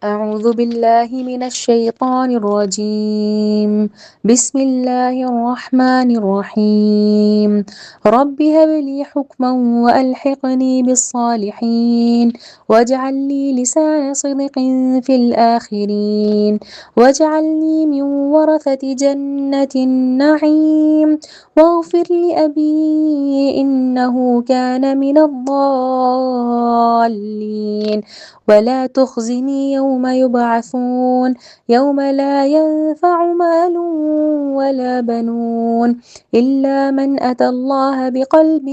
أعوذ بالله من الشيطان الرجيم. بسم الله الرحمن الرحيم. رب هب لي حكما وألحقني بالصالحين واجعل لي لسان صدق في الآخرين واجعلني من ورثة جنة النعيم واغفر لأبي إنه كان من الضالين ولا تخزني يوم يبعثون يوم لا ينفع مال ولا بنون إلا من أتى الله بقلب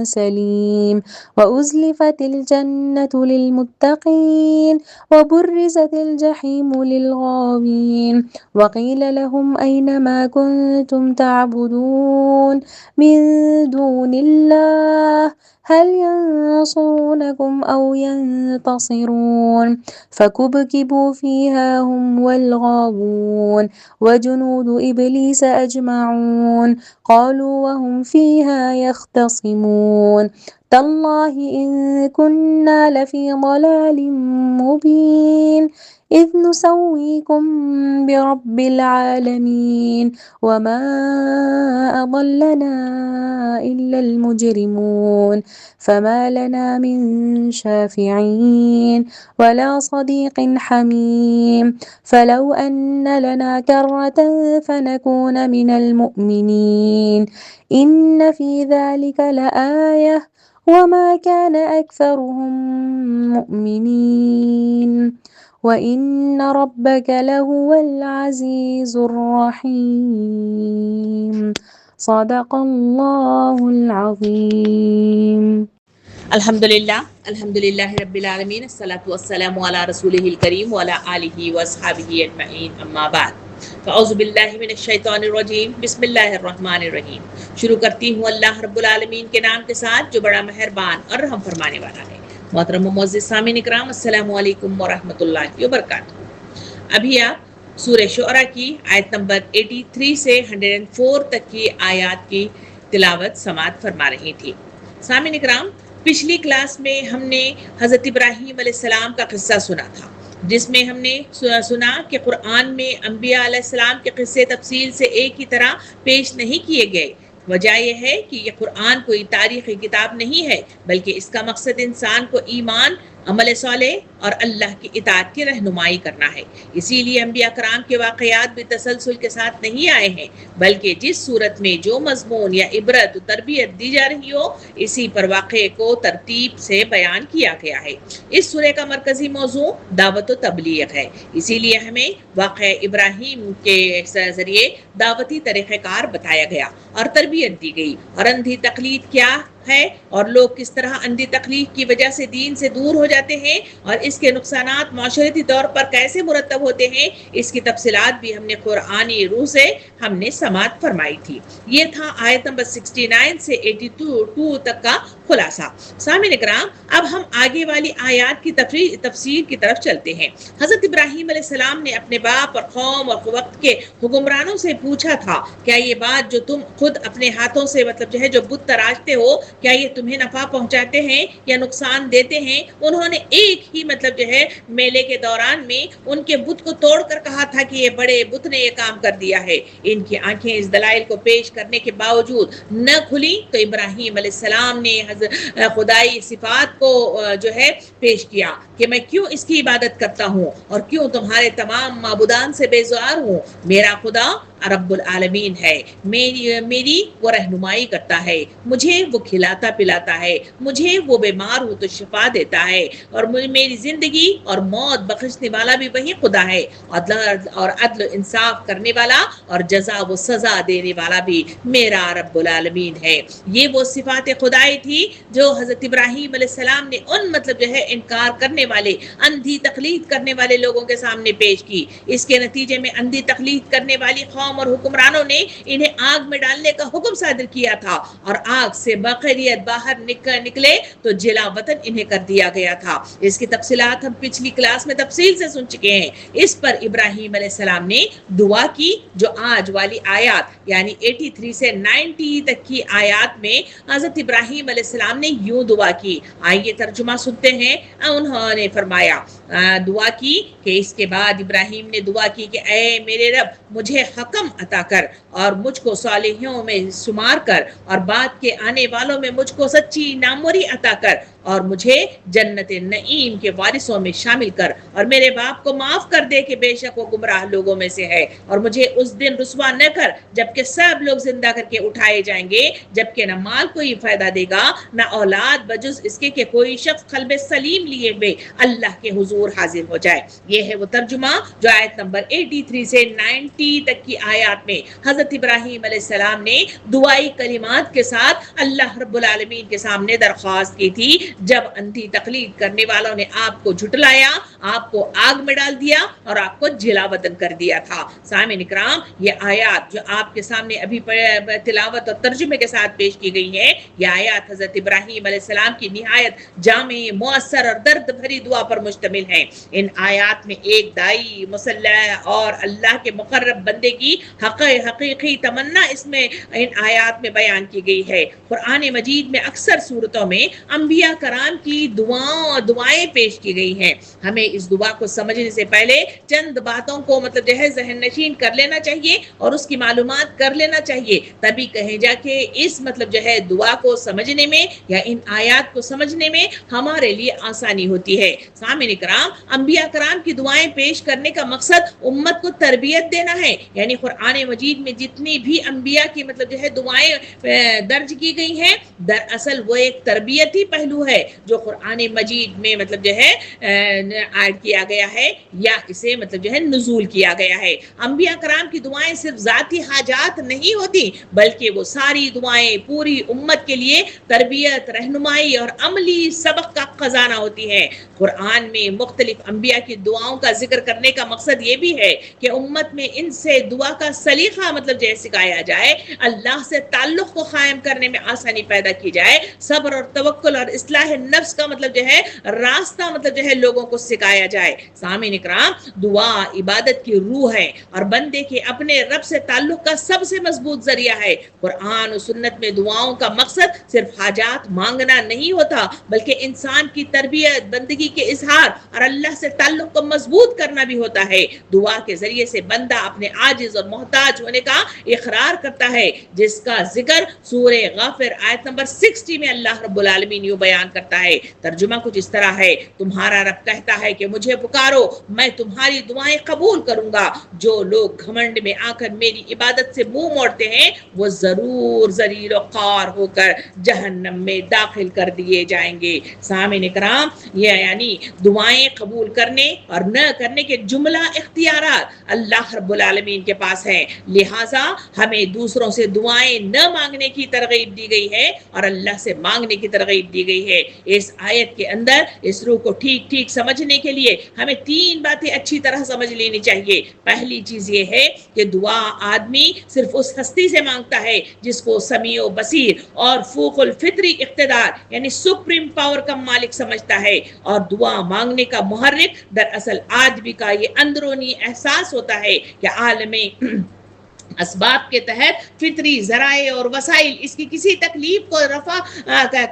سليم وأزلفت الجنة للمتقين وبرزت الجحيم للغاوين وقيل لهم أين ما كنتم تعبدون من دون الله هل ينصرونكم أو ينتصرون فكبكبوا فيها هم والغاوون وجنود إبليس أجمعون قالوا وهم فيها يختصمون تالله إن كنا لفي ضلال مبين إذ نسويكم برب العالمين وما أضلنا إلا المجرمون فما لنا من شافعين ولا صديق حميم فلو أن لنا كرة فنكون من المؤمنين إن في ذلك لآية وما كان أكثرهم مؤمنين وإن ربك لهو العزيز الرحيم صدق الله العظيم. الحمدللہ رب العالمین، الصلاۃ والسلام علی رسولہ الکریم وعلی آلہ واصحابہ اجمعین، اما بعد فاعوذ باللہ من الشیطان الرجیم، بسم اللہ الرحمن الرحیم۔ شروع کرتی ہوں اللہ رب العالمین کے نام کے ساتھ جو بڑا مہربان اور رحم فرمانے والا ہے۔ محترم و معزز سامعین اکرام، السلام علیکم ورحمۃ اللہ وبرکاتہ۔ ابھی آپ سورہ شعراء کی آیت نمبر 83 سے 104 تک کی آیات کی تلاوت سماعت فرما رہی تھی۔ سامعین اکرام، پچھلی کلاس میں ہم نے حضرت ابراہیم علیہ السلام کا قصہ سنا تھا، جس میں ہم نے سنا کہ قرآن میں انبیاء علیہ السلام کے قصے تفصیل سے ایک ہی طرح پیش نہیں کیے گئے۔ وجہ یہ ہے کہ یہ قرآن کوئی تاریخی کتاب نہیں ہے، بلکہ اس کا مقصد انسان کو ایمان، عمل صالح اور اللہ کی اطاعت کی رہنمائی کرنا ہے۔ اسی لیے انبیاء کرام کے واقعات بھی تسلسل کے ساتھ نہیں آئے ہیں، بلکہ جس صورت میں جو مضمون یا عبرت و تربیت دی جا رہی ہو، اسی پر واقعے کو ترتیب سے بیان کیا گیا ہے۔ اس سورہ کا مرکزی موضوع دعوت و تبلیغ ہے، اسی لیے ہمیں واقعہ ابراہیم کے ذریعے دعوتی طریقہ کار بتایا گیا اور تربیت دی گئی، اور اندھی تقلید کیا ہے اور لوگ کس طرح اندھی تقلید کی وجہ سے دین سے دور ہو جاتے ہیں، اور اس کے نقصانات معاشرتی طور پر کیسے مرتب ہوتے ہیں، اس کی تفصیلات بھی ہم نے قرآنی روح سے ہم نے سماعت فرمائی تھی۔ یہ تھا آیت نمبر 69 سے 82 تک کا خلاصہ۔ سامعین اکرام، اب ہم آگے والی آیات کی تفسیر کی طرف چلتے ہیں۔ حضرت ابراہیم علیہ السلام نے اپنے باپ اور قوم اور وقت کے حکمرانوں سے پوچھا تھا، کیا یہ بات جو تم خود اپنے ہاتھوں سے جو بت تراشتے ہو، کیا یہ تمہیں نفع پہنچاتے ہیں یا نقصان دیتے ہیں؟ انہوں نے ایک ہی میلے کے دوران میں ان کے بت کو توڑ کر کہا تھا کہ یہ بڑے بت نے یہ کام کر دیا ہے۔ ان کی آنکھیں اس دلائل کو پیش کرنے کے باوجود نہ کھلی تو ابراہیم علیہ السلام نے خدائی صفات کو پیش کیا کہ میں کیوں اس کی عبادت کرتا ہوں اور کیوں تمہارے تمام معبودان سے بیزار ہوں۔ میرا خدا رب العالمین ہے، میری وہ رہنمائی کرتا ہے، مجھے وہ کھلاتا پلاتا ہے، مجھے وہ بیمار ہوں تو شفا دیتا ہے، اور میری زندگی اور موت بخشنے والا بھی وہی خدا ہے، اور عدل و انصاف کرنے والا اور جزا و سزا دینے والا بھی میرا رب العالمین ہے۔ یہ وہ صفات خدائی تھی جو حضرت ابراہیم علیہ السلام نے ان انکار کرنے والے، اندھی تقلید کرنے والے لوگوں کے سامنے پیش کی۔ اس کے نتیجے میں اندھی تقلید کرنے والی قوم اور حکمرانوں نے انہیں آگ میں ڈالنے کا حکم صادر کیا تھا، اور آگ سے بخیریت باہر نکلے تو جلا وطن انہیں کر دیا گیا تھا۔ اس کی تفصیلات ہم پچھلی کلاس میں تفصیل سے سن چکے ہیں۔ اس پر ابراہیم علیہ السلام نے دعا کی، جو آج والی آیات یعنی 83 سے 90 تک کی آیات میں حضرت ابراہیم علیہ السلام نے یوں دعا کی۔ آئیے ترجمہ سنتے ہیں۔ انہوں نے فرمایا، دعا کی کہ اس کے بعد ابراہیم نے دعا کی کہ اے میرے رب مجھے حکم عطا کر اور مجھ کو صالحوں میں شمار کر اور بعد کے آنے والوں میں مجھ کو سچی ناموری عطا کر اور مجھے جنت نعیم کے وارثوں میں شامل کر اور میرے باپ کو معاف کر دے کہ بے شک وہ گمراہ لوگوں میں سے ہے اور مجھے اس دن رسوا نہ کر جبکہ سب لوگ زندہ کر کے اٹھائے جائیں گے جبکہ نہ مال کوئی فائدہ دے گا نہ اولاد بجز اس کے کہ کوئی شخص قلب سلیم لیے ہوئے اللہ کے حضور حاضر ہو جائے۔ یہ ہے وہ ترجمہ جو آیت نمبر 83 سے 90 تک کی آیات میں حضرت ابراہیم علیہ السلام نے دعائی کلمات کے ساتھ اللہ رب العالمین کے سامنے درخواست کی تھی جب اندھی تقلید کرنے والوں نے آپ کو جھٹلایا، آپ کو آگ میں ڈال دیا اور آپ کو جلا وطن کر دیا تھا۔ سامعین اکرام، یہ آیات جو آپ کے سامنے ابھی تلاوت اور ترجمے کے ساتھ پیش کی گئی ہے، یہ آیات حضرت ابراہیم علیہ السلام کی نہایت جامع، مؤثر اور درد بھری دعا پر مشتمل ہیں۔ ان آیات میں ایک دائی، مصلح اور اللہ کے مقرب بندے کی حقیقی تمنا اس میں ان آیات میں بیان کی گئی ہے۔ قرآن مجید میں اکثر صورتوں میں انبیاء کرام کی دعائیں پیش کی گئی ہیں۔ ہمیں اس دعا کو سمجھنے سے پہلے چند باتوں کو جو ہے ذہن نشین کر لینا چاہیے اور اس کی معلومات کر لینا چاہیے، تبھی کہیں جا کہ اس جو ہے دعا کو سمجھنے میں یا ان آیات کو سمجھنے میں ہمارے لیے آسانی ہوتی ہے۔ سامعین کرام، انبیاء کرام کی دعائیں پیش کرنے کا مقصد امت کو تربیت دینا ہے، یعنی قرآن مجید میں جتنی بھی انبیاء کی جو ہے دعائیں درج کی گئی ہیں، دراصل وہ ایک تربیتی پہلو ہے جو قرآن مجید میں جو ہے ایڈ کیا گیا ہے یا اسے جو ہے نزول کیا گیا ہے۔ انبیاء کرام کی دعائیں صرف ذاتی حاجات نہیں ہوتی، بلکہ وہ ساری دعائیں پوری امت کے لیے تربیت، رہنمائی اور عملی سبق کا خزانہ ہوتی ہیں۔ قرآن میں مختلف انبیاء کی دعاؤں کا ذکر کرنے کا مقصد یہ بھی ہے کہ امت میں ان سے دعا کا سلیقہ جو ہے سکھایا جائے، اللہ سے تعلق کو قائم کرنے میں آسانی پیدا کی جائے، صبر اور توکل اور اصلاح نفس کا جو ہے راستہ جو ہے لوگوں کو سکھایا جائے۔ سامعین اکرام، دعا عبادت کی روح ہے اور بندے کے اپنے رب سے تعلق کا سب سے مضبوط ذریعہ ہے۔ قرآن و سنت میں دعاؤں کا مقصد صرف حاجات مانگنا نہیں ہوتا، بلکہ انسان کی تربیت، بندگی کے اظہار اور اللہ سے تعلق کو مضبوط کرنا بھی ہوتا ہے۔ دعا کے ذریعے سے بندہ اپنے عاجز اور محتاج ہونے کا اقرار کرتا ہے، جس کا ذکر سورہ غافر آیت نمبر 60 میں اللہ رب العالمین یوں بیان کرتا ہے۔ ترجمہ کچھ اس طرح ہے، تمہارا رب کہتا ہے کہ مجھے پکارو، میں تمہاری دعائیں قبول کروں گا۔ جو لوگ گھمنڈ میں آ کر میری عبادت سے منہ موڑتے ہیں، وہ ضرور ذلیل و خوار ہو کر جہنم میں داخل کر دیے جائیں گے۔ سامعین اکرام، یہ یعنی دعائیں قبول کرنے اور نہ کرنے کے جملہ اختیارات اللہ رب العالمین کے پاس ہیں، لہٰذا ہمیں دوسروں سے دعائیں نہ مانگنے کی ترغیب دی گئی ہے اور اللہ سے مانگنے کی ترغیب دی گئی ہے۔ اس آیت کے اندر اس روح کو ٹھیک ٹھیک سمجھنے کے لیے ہمیں 3 باتیں اچھی طرح سمجھ لینی چاہیے۔ پہلی چیز یہ ہے کہ دعا آدمی صرف اس ہستی سے مانگتا ہے جس کو سمیع و بصیر اور فوق الفطری اقتدار یعنی سپریم پاور کا مالک سمجھتا ہے، اور دعا مانگنے کا محرک دراصل آدمی کا یہ اندرونی احساس ہوتا ہے کہ عالم اسباب کے تحت فطری ذرائع اور وسائل اس کی کسی تکلیف کو رفع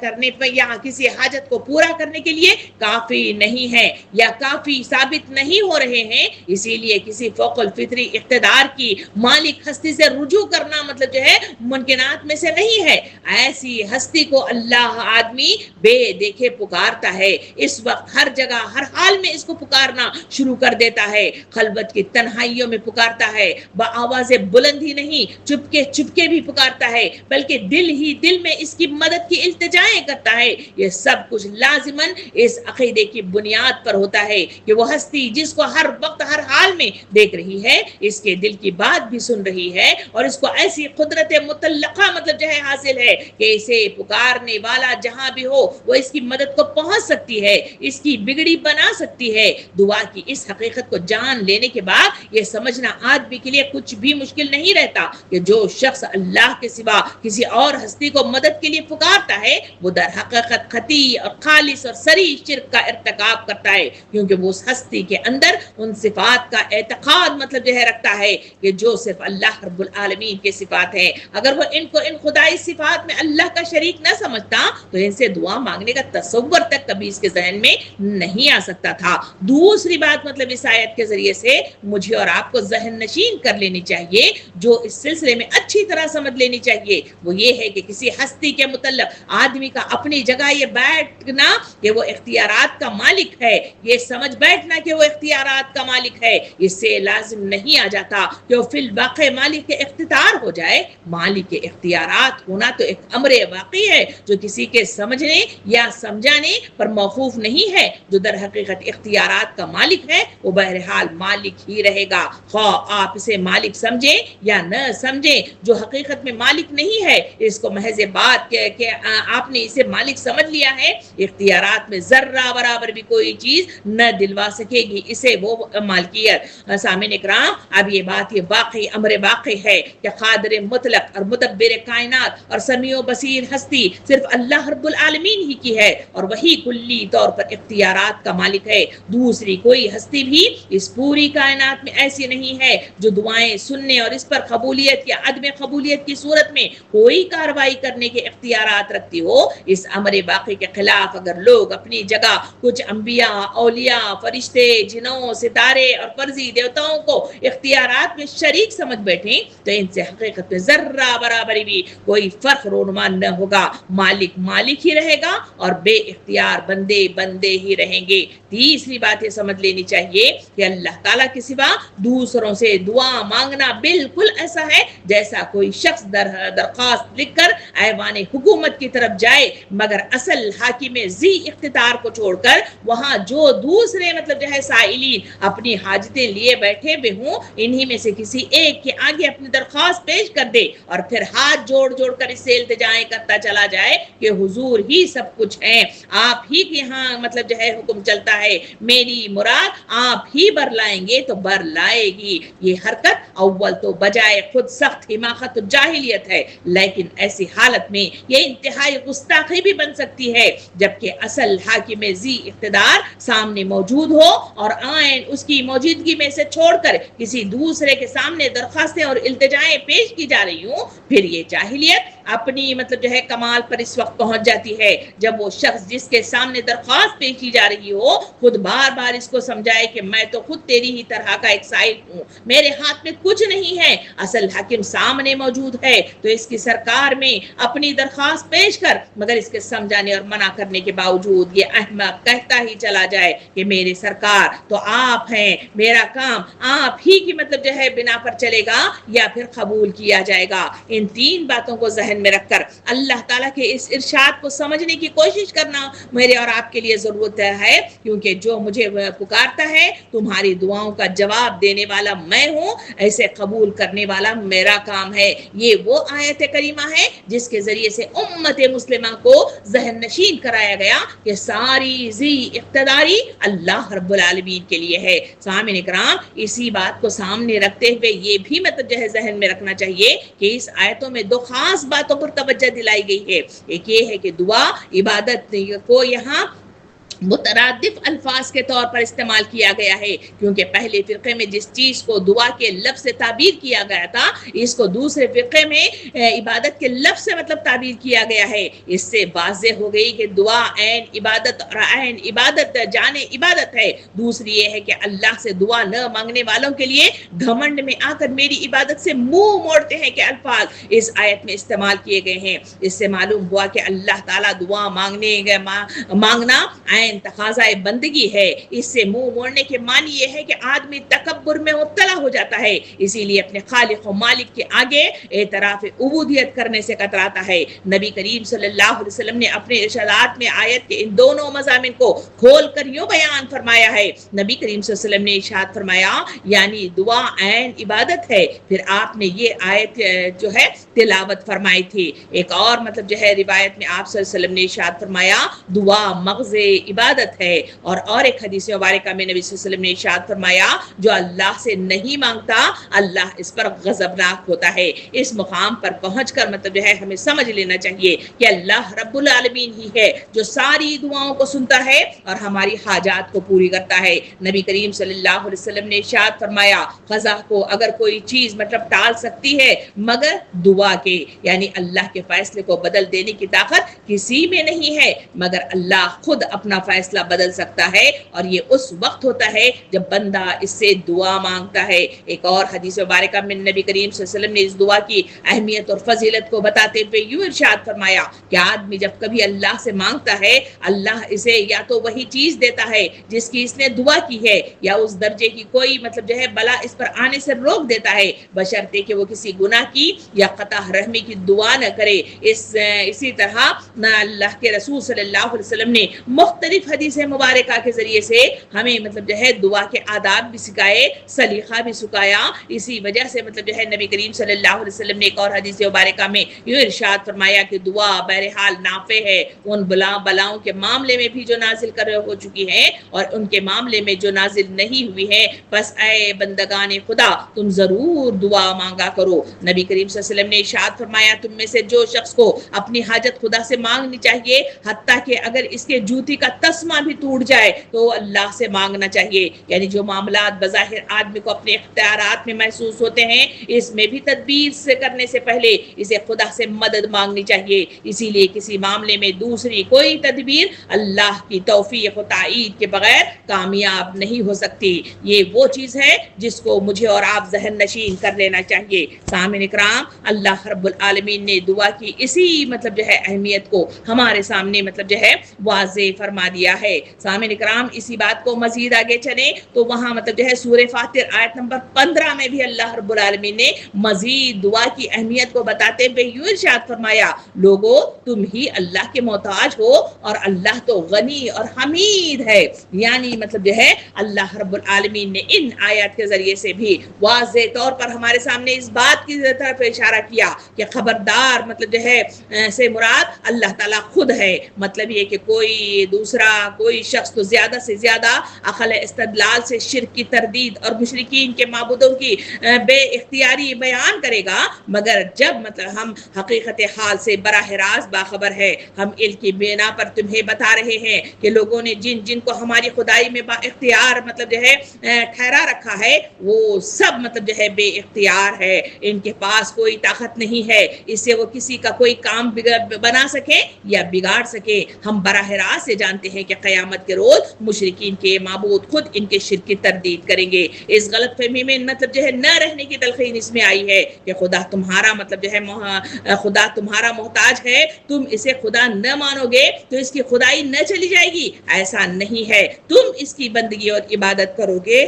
کرنے پر یا کسی حاجت کو پورا کرنے کے لیے کافی نہیں ہے یا کافی ثابت نہیں ہو رہے ہیں، اسی لیے کسی فوق الفطری اقتدار کی مالک ہستی سے رجوع کرنا جو ہے ممکنات میں سے نہیں ہے۔ ایسی ہستی کو اللہ آدمی بے دیکھے پکارتا ہے، اس وقت ہر جگہ ہر حال میں اس کو پکارنا شروع کر دیتا ہے، خلوت کی تنہائیوں میں پکارتا ہے، بآواز بلند ہی نہیں چپکے بھی پکارتا ہے، بلکہ دل ہی دل میں اس کی مدد کی التجائیں کرتا ہے۔ یہ سب کچھ لازماً اس عقیدے کی بنیاد پر ہوتا ہے کہ وہ ہستی جس کو ہر وقت ہر حال میں دیکھ رہی ہے، اس کے دل کی بات بھی سن رہی ہے اور اس کو ایسی قدرت مطلقہ جو ہے حاصل ہے کہ اسے پکارنے والا جہاں بھی ہو وہ اس کی مدد کو پہنچ سکتی ہے، اس کی بگڑی بنا سکتی ہے۔ دعا کی اس حقیقت کو جان لینے کے بعد یہ سمجھنا آدمی کے لیے کچھ بھی مشکل نہیں نہیں رہتا کہ جو شخص اللہ کے سوا کسی اور ہستی کو مدد کے لیے پکارتا ہے وہ در حقیقت خطی اور خالص اور صریح شرک کا ارتکاب کرتا ہے، کیونکہ وہ اس ہستی کے اندر ان صفات کا اعتقاد مطلب رکھتا ہے کہ جو صرف اللہ رب العالمین کے صفات ہیں۔ اگر وہ ان کو ان خدائی صفات میں اللہ کا شریک نہ سمجھتا تو ان سے دعا مانگنے کا تصور تک کبھی اس کے ذہن میں نہیں آ سکتا تھا۔ دوسری بات مطلب اس آیت کے ذریعے سے مجھے اور آپ کو ذہن نشین کر لینی چاہیے، جو اس سلسلے میں اچھی طرح سمجھ لینی چاہیے، وہ یہ ہے کہ کسی ہستی کے متعلق آدمی کا اپنی جگہ یہ بیٹھنا کہ وہ اختیارات کا مالک ہے، یہ سمجھ بیٹھنا کہ وہ اختیارات کا مالک ہے، اس سے لازم نہیں آ جاتا کہ وہ فی الواقع مالک کے اختیار ہو جائے۔ مالک کے اختیارات ہونا تو ایک امر واقعی ہے جو کسی کے سمجھنے یا سمجھانے پر موقوف نہیں ہے۔ جو در حقیقت اختیارات کا مالک ہے وہ بہرحال مالک ہی رہے گا، خواہ آپ اسے مالک سمجھیں یا نہ سمجھیں۔ جو حقیقت میں مالک نہیں ہے اس کو محض بات کہ آپ نے اسے مالک سمجھ لیا ہے، اختیارات میں ذرہ برابر بھی کوئی چیز نہ دلوا سکے گی اسے وہ مالکیت۔ سامعین اکرام، اب یہ بات یہ واقعی امر واقعی ہے کہ قادر مطلق اور مدبر کائنات اور سمیع و بصیر ہستی صرف اللہ رب العالمین ہی کی ہے، اور وہی کلی طور پر اختیارات کا مالک ہے۔ دوسری کوئی ہستی بھی اس پوری کائنات میں ایسی نہیں ہے جو دعائیں سننے اور اس پر قبولیت یا عدم قبولیت کی صورت میں کوئی کارروائی کرنے کے اختیارات رکھتی ہو۔ اس امر باقی کے خلاف اگر لوگ اپنی جگہ کچھ انبیاء، اولیاء، فرشتے، جنوں، ستارے اور فرضی دیوتاؤں کو اختیارات میں شریک سمجھ بیٹھیں تو ان سے حقیقت میں ذرہ برابری بھی کوئی فرق رونما نہ ہوگا۔ مالک مالک ہی رہے گا اور بے اختیار بندے بندے ہی رہیں گے۔ تیسری بات یہ سمجھ لینی چاہیے کہ اللہ تعالیٰ کے سوا دوسروں سے دعا مانگنا بالکل ایسا ہے جیسا کوئی شخص درخواست لکھ کر ایوان حکومت کی طرف جائے، مگر اصل حاکم ذی اختیار کو چھوڑ کر وہاں جو دوسرے سائلین اپنی حاجتیں لیے بیٹھے ہوئے ہوں انہی میں سے کسی ایک کے آگے اپنی درخواست پیش کر دے اور پھر ہاتھ جوڑ جوڑ کر اس سے التجائیں کرتا چلا جائے کہ حضور ہی سب کچھ ہیں، آپ ہی کے ہاں حکم چلتا ہے، میری مراد آپ ہی بر لائیں گے تو بر لائے گی۔ یہ حرکت اول تو بجائے خود سخت حماقت و جاہلیت ہے، لیکن ایسی حالت میں یہ انتہائی گستاخی بھی بن سکتی ہے جبکہ اصل حاکم ذی اقتدار سامنے موجود ہو اور آئین اس کی موجودگی میں سے چھوڑ کر کسی دوسرے کے سامنے درخواستیں اور التجائیں پیش کی جا رہی ہوں، پھر یہ جاہلیت اپنی کمال پر اس وقت پہنچ جاتی ہے جب وہ شخص جس کے سامنے درخواست پیش کی جا رہی ہو خود بار بار اس کو سمجھائے کہ میں تو خود تیری ہی طرح کا ایک سائل ہوں، میرے ہاتھ میں کچھ نہیں ہے، اصل حاکم سامنے موجود ہے تو اس کی سرکار میں اپنی درخواست پیش کر، مگر اس کے سمجھانے اور منع کرنے کے باوجود یہ احمق کہتا ہی چلا جائے کہ میرے سرکار تو آپ ہیں، میرا کام آپ ہی کی بنا پر چلے گا یا پھر قبول کیا جائے گا۔ ان تین باتوں کو ذہن میں رکھ کر اللہ تعالیٰ کے اس ارشاد کو سمجھنے کی کوشش کرنا میرے اور آپ کے لیے ضرورت ہے، کیونکہ جو مجھے پکارتا ہے تمہاری دعاؤں کا جواب دینے والا میں ہوں، ایسے قبول کرنے والا میرا کام ہے۔ یہ وہ آیت کریمہ ہے جس کے ذریعے سے امت مسلمہ کو ذہن نشین کرایا گیا کہ ساری ذی اقتداری اللہ رب العالمین کے لیے ہے۔ سامعین اکرام، اسی بات کو سامنے رکھتے ہوئے یہ بھی ذہن میں رکھنا چاہیے کہ اس آیتوں میں دو خاص باتوں پر توجہ دلائی گئی ہے۔ ایک یہ ہے کہ دعا عبادت کو یہاں مترادف الفاظ کے طور پر استعمال کیا گیا ہے، کیونکہ پہلے فرقے میں جس چیز کو دعا کے لفظ سے تعبیر کیا گیا تھا اس کو دوسرے فرقے میں عبادت کے لفظ سے تعبیر کیا گیا ہے۔ اس سے واضح ہو گئی کہ دعا عین عبادت اور عین عبادت جان عبادت ہے۔ دوسری یہ ہے کہ اللہ سے دعا نہ مانگنے والوں کے لیے گھمنڈ میں آ کر میری عبادت سے منہ موڑتے ہیں کہ الفاظ اس آیت میں استعمال کیے گئے ہیں۔ اس سے معلوم ہوا کہ اللہ تعالیٰ دعا مانگنا تقاضائے بندگی ہے۔ اس سے منہ موڑنے کے معنی یہ ہے کہ آدمی تکبر میں مبتلا ہو جاتا ہے، اسی لیے اپنے خالق و مالک کے آگے اعتراف عبودیت کرنے سے کتراتا ہے۔ نبی کریم صلی اللہ علیہ وسلم نے اپنے ارشادات میں آیت کے ان دونوں مضامین کو کھول کر یوں بیان فرمایا ہے۔ نبی کریم صلی اللہ علیہ وسلم نے ارشاد فرمایا یعنی دعا عین عبادت ہے، پھر آپ نے یہ آیت تلاوت فرمائی تھی۔ ایک اور روایت میں آپ صلی اللہ علیہ وسلم نے ارشاد فرمایا دعا مغز عبادت ہے. اور ایک حدیث مبارکہ میں نبی صلی اللہ علیہ وسلم نے ارشاد فرمایا جو اللہ سے نہیں مانگتا اللہ اس پر غضبناک ہوتا ہے. اس مقام پر پہنچ کر مطلب جو ہے ہمیں سمجھ لینا چاہیے کہ اللہ رب العالمین ہی ہے جو ساری دعاؤں کو سنتا ہے اور ہماری حاجات کو پوری کرتا ہے. نبی کریم صلی اللہ علیہ وسلم نے ارشاد فرمایا قضا کو اگر کوئی چیز مطلب ٹال سکتی ہے مگر دعا کے، یعنی اللہ کے فیصلے کو بدل دینے کی طاقت کسی میں نہیں ہے مگر اللہ خود اپنا فیصلہ بدل سکتا ہے، اور یہ اس وقت ہوتا ہے جب بندہ اس سے دعا مانگتا ہے. ایک اور حدیث مبارکہ میں نبی کریم صلی اللہ علیہ وسلم نے اس دعا کی اہمیت اور فضیلت کو بتاتے ہوئے یوں ارشاد فرمایا کہ آدمی جب کبھی اللہ سے مانگتا ہے اللہ اسے یا تو وہی چیز دیتا ہے جس کی اس نے دعا کی ہے یا اس درجے کی کوئی مطلب جو ہے بلا اس پر آنے سے روک دیتا ہے بشرطے کہ وہ کسی گناہ کی یا قطع رحمی کی دعا نہ کرے. اسی طرح نہ اللہ کے رسول صلی اللہ علیہ وسلم نے مختلف حدیث مبارکہ کے ذریعے سے ہمیں مطلب جو ہے دعا کے آداب بھی سکھائے، سلیقہ بھی سکھایا. اسی وجہ سے مطلب جو ہے نبی کریم صلی اللہ علیہ وسلم نے ایک اور حدیث مبارکہ میں یہ ارشاد فرمایا کہ دعا بہرحال نافع ہے ان بلاؤں کے معاملے میں بھی جو نازل کر ہو چکی ہیں اور ان کے معاملے میں جو نازل نہیں ہوئی ہیں. بس اے بندگان خدا تم ضرور دعا مانگا کرو. نبی کریم صلی اللہ علیہ وسلم نے ارشاد فرمایا تم میں سے جو شخص کو اپنی حاجت خدا سے مانگنی چاہیے حتیٰ کہ اگر اس کے جوتی کا تسمہ بھی ٹوٹ جائے تو اللہ سے مانگنا چاہیے. یعنی جو معاملات بظاہر آدمی کو اپنے اختیارات میں محسوس ہوتے ہیں اس میں بھی تدبیر سے کرنے سے پہلے اسے خدا سے مدد مانگنی چاہیے. اسی لیے کسی معاملے میں دوسری کوئی تدبیر اللہ کی توفیق و تائید کے بغیر کامیاب نہیں ہو سکتی. یہ وہ چیز ہے جس کو مجھے اور آپ ذہن نشین کر لینا چاہیے. سامعین اکرام اللہ رب العالمین نے دعا کی اسی مطلب جو ہے اہمیت کو ہمارے سامنے مطلب جو ہے واضح فرما دیا ہے. سامعین اکرام اسی بات کو مزید آگے چلیں تو وہاں مطلب جو ہے سورہ فاتر آیت نمبر 15 میں بھی اللہ رب العالمین نے مزید دعا کی اہمیت کو بتاتے ہوئے یوں ارشاد فرمایا لوگو تم ہی اللہ کے محتاج ہو اور اللہ تو غنی اور حمید ہے. یعنی مطلب جو ہے اللہ رب العالمین نے ان آیات کے ذریعے سے بھی واضح طور پر ہمارے سامنے اس بات کی طرف اشارہ کیا کہ خبردار مطلب جو ہے سے مراد اللہ تعالیٰ خود ہے. مطلب یہ کہ کوئی شخص تو زیادہ سے زیادہ عقل استدلال سے شرک کی تردید اور مشرکین کے معبودوں کی بے اختیاری بیان کرے گا مگر جب مطلب ہم حقیقت حال سے براہ راست باخبر ہے ہم علم کی بنا پر تمہیں بتا رہے ہیں کہ لوگوں نے جن کو ہماری خدائی میں با اختیار مطلب جو ہے ٹھہرا رکھا ہے وہ سب مطلب جو ہے بے اختیار ہے. ان کے پاس کوئی طاقت نہیں ہے اس سے وہ کسی کا کوئی کام بنا سکے یا بگاڑ سکے. ہم براہ راست سے جانتے ہیں کہ قیامت کے روز مشرکین کے معبود خود ان کے شرک کی تردید کریں گے. اس غلط فہمی میں مطلب جو ہے نہ رہنے کی تلقین اس میں آئی ہے کہ خدا تمہارا مطلب جو ہے خدا تمہارا محتاج ہے تم اسے خدا نہ مانو گے تو اس کی خدائی نہ چلی جائے گی. ایسا نہیں ہے. تم اس کی بندگی اور عبادت کرو گے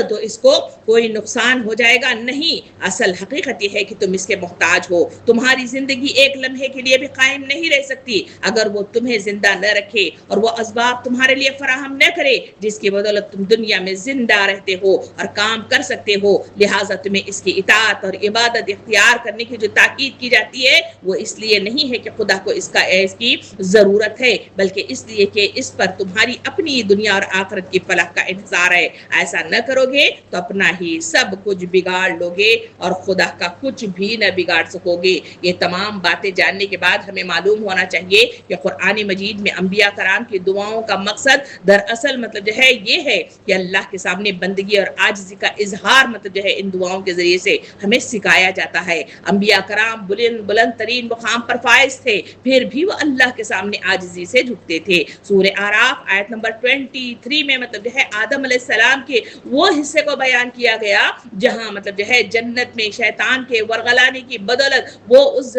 تو اس کو کوئی نقصان ہو جائے گا نہیں. اصل حقیقت یہ ہے کہ تم اس کے محتاج ہو. تمہاری زندگی ایک لمحے کے لیے بھی قائم نہیں رہ سکتی اگر وہ تمہیں زندہ نہ رکھے اور وہ اسباب تمہارے لیے فراہم نہ کرے جس کی بدولت تم دنیا میں زندہ رہتے ہو اور کام کر سکتے ہو. لہٰذا تمہیں اس کی اطاعت اور عبادت اختیار کرنے کی جو تاکید کی جاتی ہے وہ اس لیے نہیں ہے کہ خدا کو اس کی ضرورت ہے بلکہ اس لیے کہ اس پر تمہاری اپنی دنیا اور آخرت کی فلاح کا انحصار ہے. ایسا نہ کرو گے تو اپنا ہی سب کچھ بگاڑ لو گے اور خدا کا کچھ بھی نہ بگاڑ سکو گے. یہ تمام باتیں جاننے کے بعد ہمیں معلوم ہونا چاہیے کہ قرآن مجید میں انبیاء کرام کی دعاؤں کا مقصد دراصل مطلب جو ہے یہ ہے کہ اللہ کے سامنے بندگی اور عاجزی کا اظہار مطلب جو ہے ان دعاؤں کے ذریعے سے ہمیں سکھایا جاتا ہے. انبیاء کرام بلند ترین مقام پر فائز تھے پھر بھی وہ اللہ کے سامنے عاجزی سے جھکتے تھے. سورہ اعراف آیت نمبر 23 میں مطلب جو ہے آدم علیہ السلام کے وہ حصے کو بیان کیا گیا جہاں مطلب جو ہے جنت میں شیطان کے ورغلانے کی بدولت وہ اس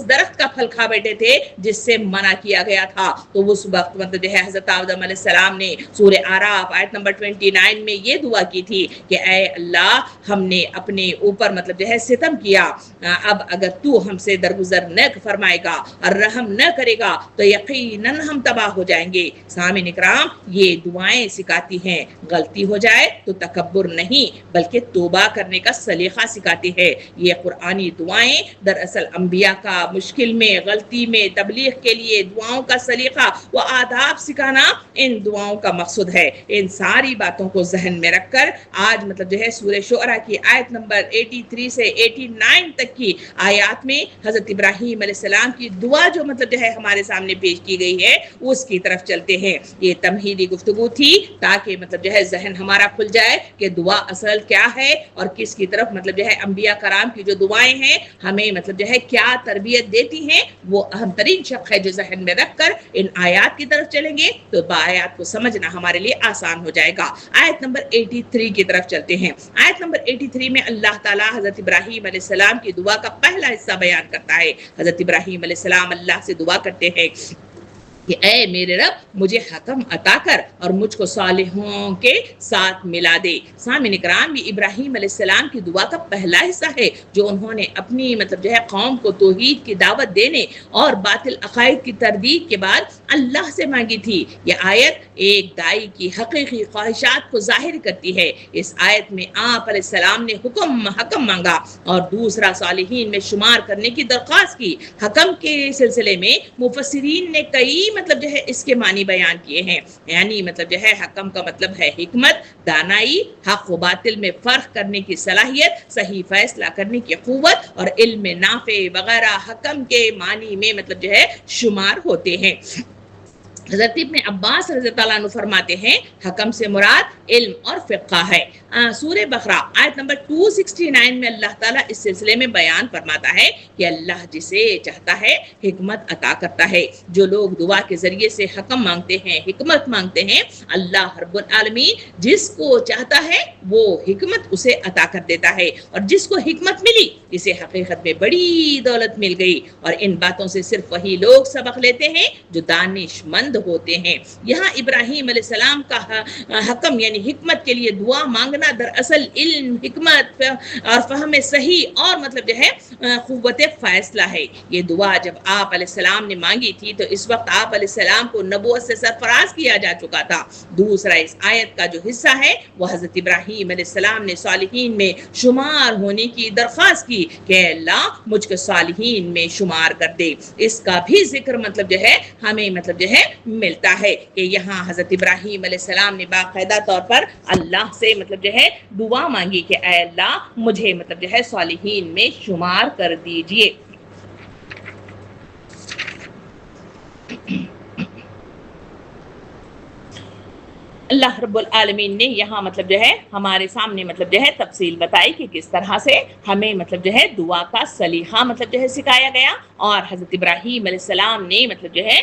درخت کا پھل کھا بیٹھے تھے جس سے منع کیا گیا تھا. تو اس وقت مطلب جو ہے حضرت آدم علیہ السلام نے سورہ اعراف آیت نمبر 29 میں یہ دعا کی تھی کہ اے اللہ ہم نے اپنے اوپر مطلب جو ہے ستم کیا اب اگر تو ہم سے درگزر نہ فرمائے گا اور رحم نہ کرے گا تو یقیناً ہم تباہ ہو جائیں گے. سامعین اکرام یہ دعائیں سکھاتی ہیں غلطی ہو جائے تو تو تکبر نہیں بلکہ توبہ کرنے کا سلیقہ سکھاتی ہے۔ یہ قرآنی دعائیں دراصل انبیاء کا مشکل میں، غلطی میں، تبلیغ کے لیے دعاؤں کا سلیقہ و آداب سکھانا ان دعاؤں کا مقصود ہے۔ ان ساری باتوں کو ذہن میں رکھ کر آج مطلب جو ہے سورہ شعراء کی آیت نمبر 83 سے 89 تک کی آیات میں حضرت ابراہیم علیہ السلام کی دعا جو مطلب جو ہے ہمارے سامنے پیش کی گئی ہے اس کی طرف چلتے ہیں۔ یہ تمہیدی گفتگو تھی تاکہ مطلب جو ہے ذہن ہمارا کھل جائے کہ دعا اصل کیا ہے اور کس کی طرف مطلب جو ہے انبیاء کرام کی جو دعائیں ہیں ہمیں مطلب جو ہے کیا تربیت دیتی ہیں، وہ اہم ترین شق ہے جو ذہن میں رکھ کر ان آیات کی طرف چلیں گے تو آیات کو سمجھنا ہمارے لیے آسان ہو جائے گا۔ آیت نمبر 83 کی طرف چلتے ہیں۔ آیت نمبر 83 میں اللہ تعالیٰ حضرت ابراہیم علیہ السلام کی دعا کا پہلا حصہ بیان کرتا ہے۔ حضرت ابراہیم علیہ السلام اللہ سے دعا کرتے ہیں کہ اے میرے رب مجھے حکم عطا کر اور مجھ کو صالحوں کے ساتھ ملا دے۔ سامعین کرام، یہ ابراہیم علیہ السلام کی دعا کا پہلا حصہ ہے جو انہوں نے اپنی مطلب جو ہے قوم کو توحید کی دعوت دینے اور باطل عقائد کی تردید کے بعد اللہ سے مانگی تھی۔ یہ آیت ایک دائی کی حقیقی خواہشات کو ظاہر کرتی ہے۔ اس آیت میں آپ علیہ السلام نے حکم مانگا اور دوسرا صالحین میں شمار کرنے کی درخواست کی۔ حکم کے سلسلے میں مفسرین نے کئی مطلب جو ہے اس کے معنی بیان کیے ہیں، یعنی مطلب جو ہے حکم کا مطلب ہے حکمت، دانائی، حق و باطل میں فرق کرنے کی صلاحیت، صحیح فیصلہ کرنے کی قوت اور علم نافع وغیرہ حکم کے معنی میں مطلب جو ہے شمار ہوتے ہیں۔ حضرت ابن عباس رضی اللہ عنہ فرماتے ہیں حکم سے مراد علم اور فقہ ہے۔ سورہ بقرہ آیت نمبر 269 میں اللہ تعالیٰ اس سلسلے میں بیان فرماتا ہے کہ اللہ جسے چاہتا ہے حکمت عطا کرتا ہے۔ جو لوگ دعا کے ذریعے سے حکم مانگتے ہیں، حکمت مانگتے ہیں، اللہ رب العالمین جس کو چاہتا ہے وہ حکمت اسے عطا کر دیتا ہے، اور جس کو حکمت ملی اسے حقیقت میں بڑی دولت مل گئی۔ اور ان باتوں سے صرف وہی لوگ سبق لیتے ہیں جو دانش مند ہوتے ہیں۔ یہاں ابراہیم علیہ السلام کا حکم یعنی حکمت کے لیے دعا مانگنا دراصل علم، حکمت اور فہم صحیح اور مطلب جو ہے قوت فیصلہ ہے۔ یہ دعا جب آپ علیہ السلام نے مانگی تھی تو اس وقت آپ علیہ السلام کو نبوت سے سرفراز کیا جا چکا تھا۔ دوسرا اس آیت کا جو حصہ ہے وہ حضرت ابراہیم علیہ السلام نے صالحین میں شمار ہونے کی درخواست کی کہ اللہ مجھ کو صالحین میں شمار کر دے۔ اس کا بھی ذکر مطلب جو ہے ہمیں مطلب جو ہے ملتا ہے کہ یہاں حضرت ابراہیم علیہ السلام نے باقاعدہ طور پر اللہ سے مطلب جو ہے دعا مانگی کہ اے اللہ مجھے مطلب جو ہے صالحین میں شمار کر دیجئے۔ اللہ رب العالمین نے یہاں مطلب جو ہے ہمارے سامنے مطلب جو ہے تفصیل بتائی کہ کس طرح سے ہمیں مطلب جو ہے دعا کا سلیقہ مطلب جو ہے سکھایا گیا، اور حضرت ابراہیم علیہ السلام نے مطلب جو ہے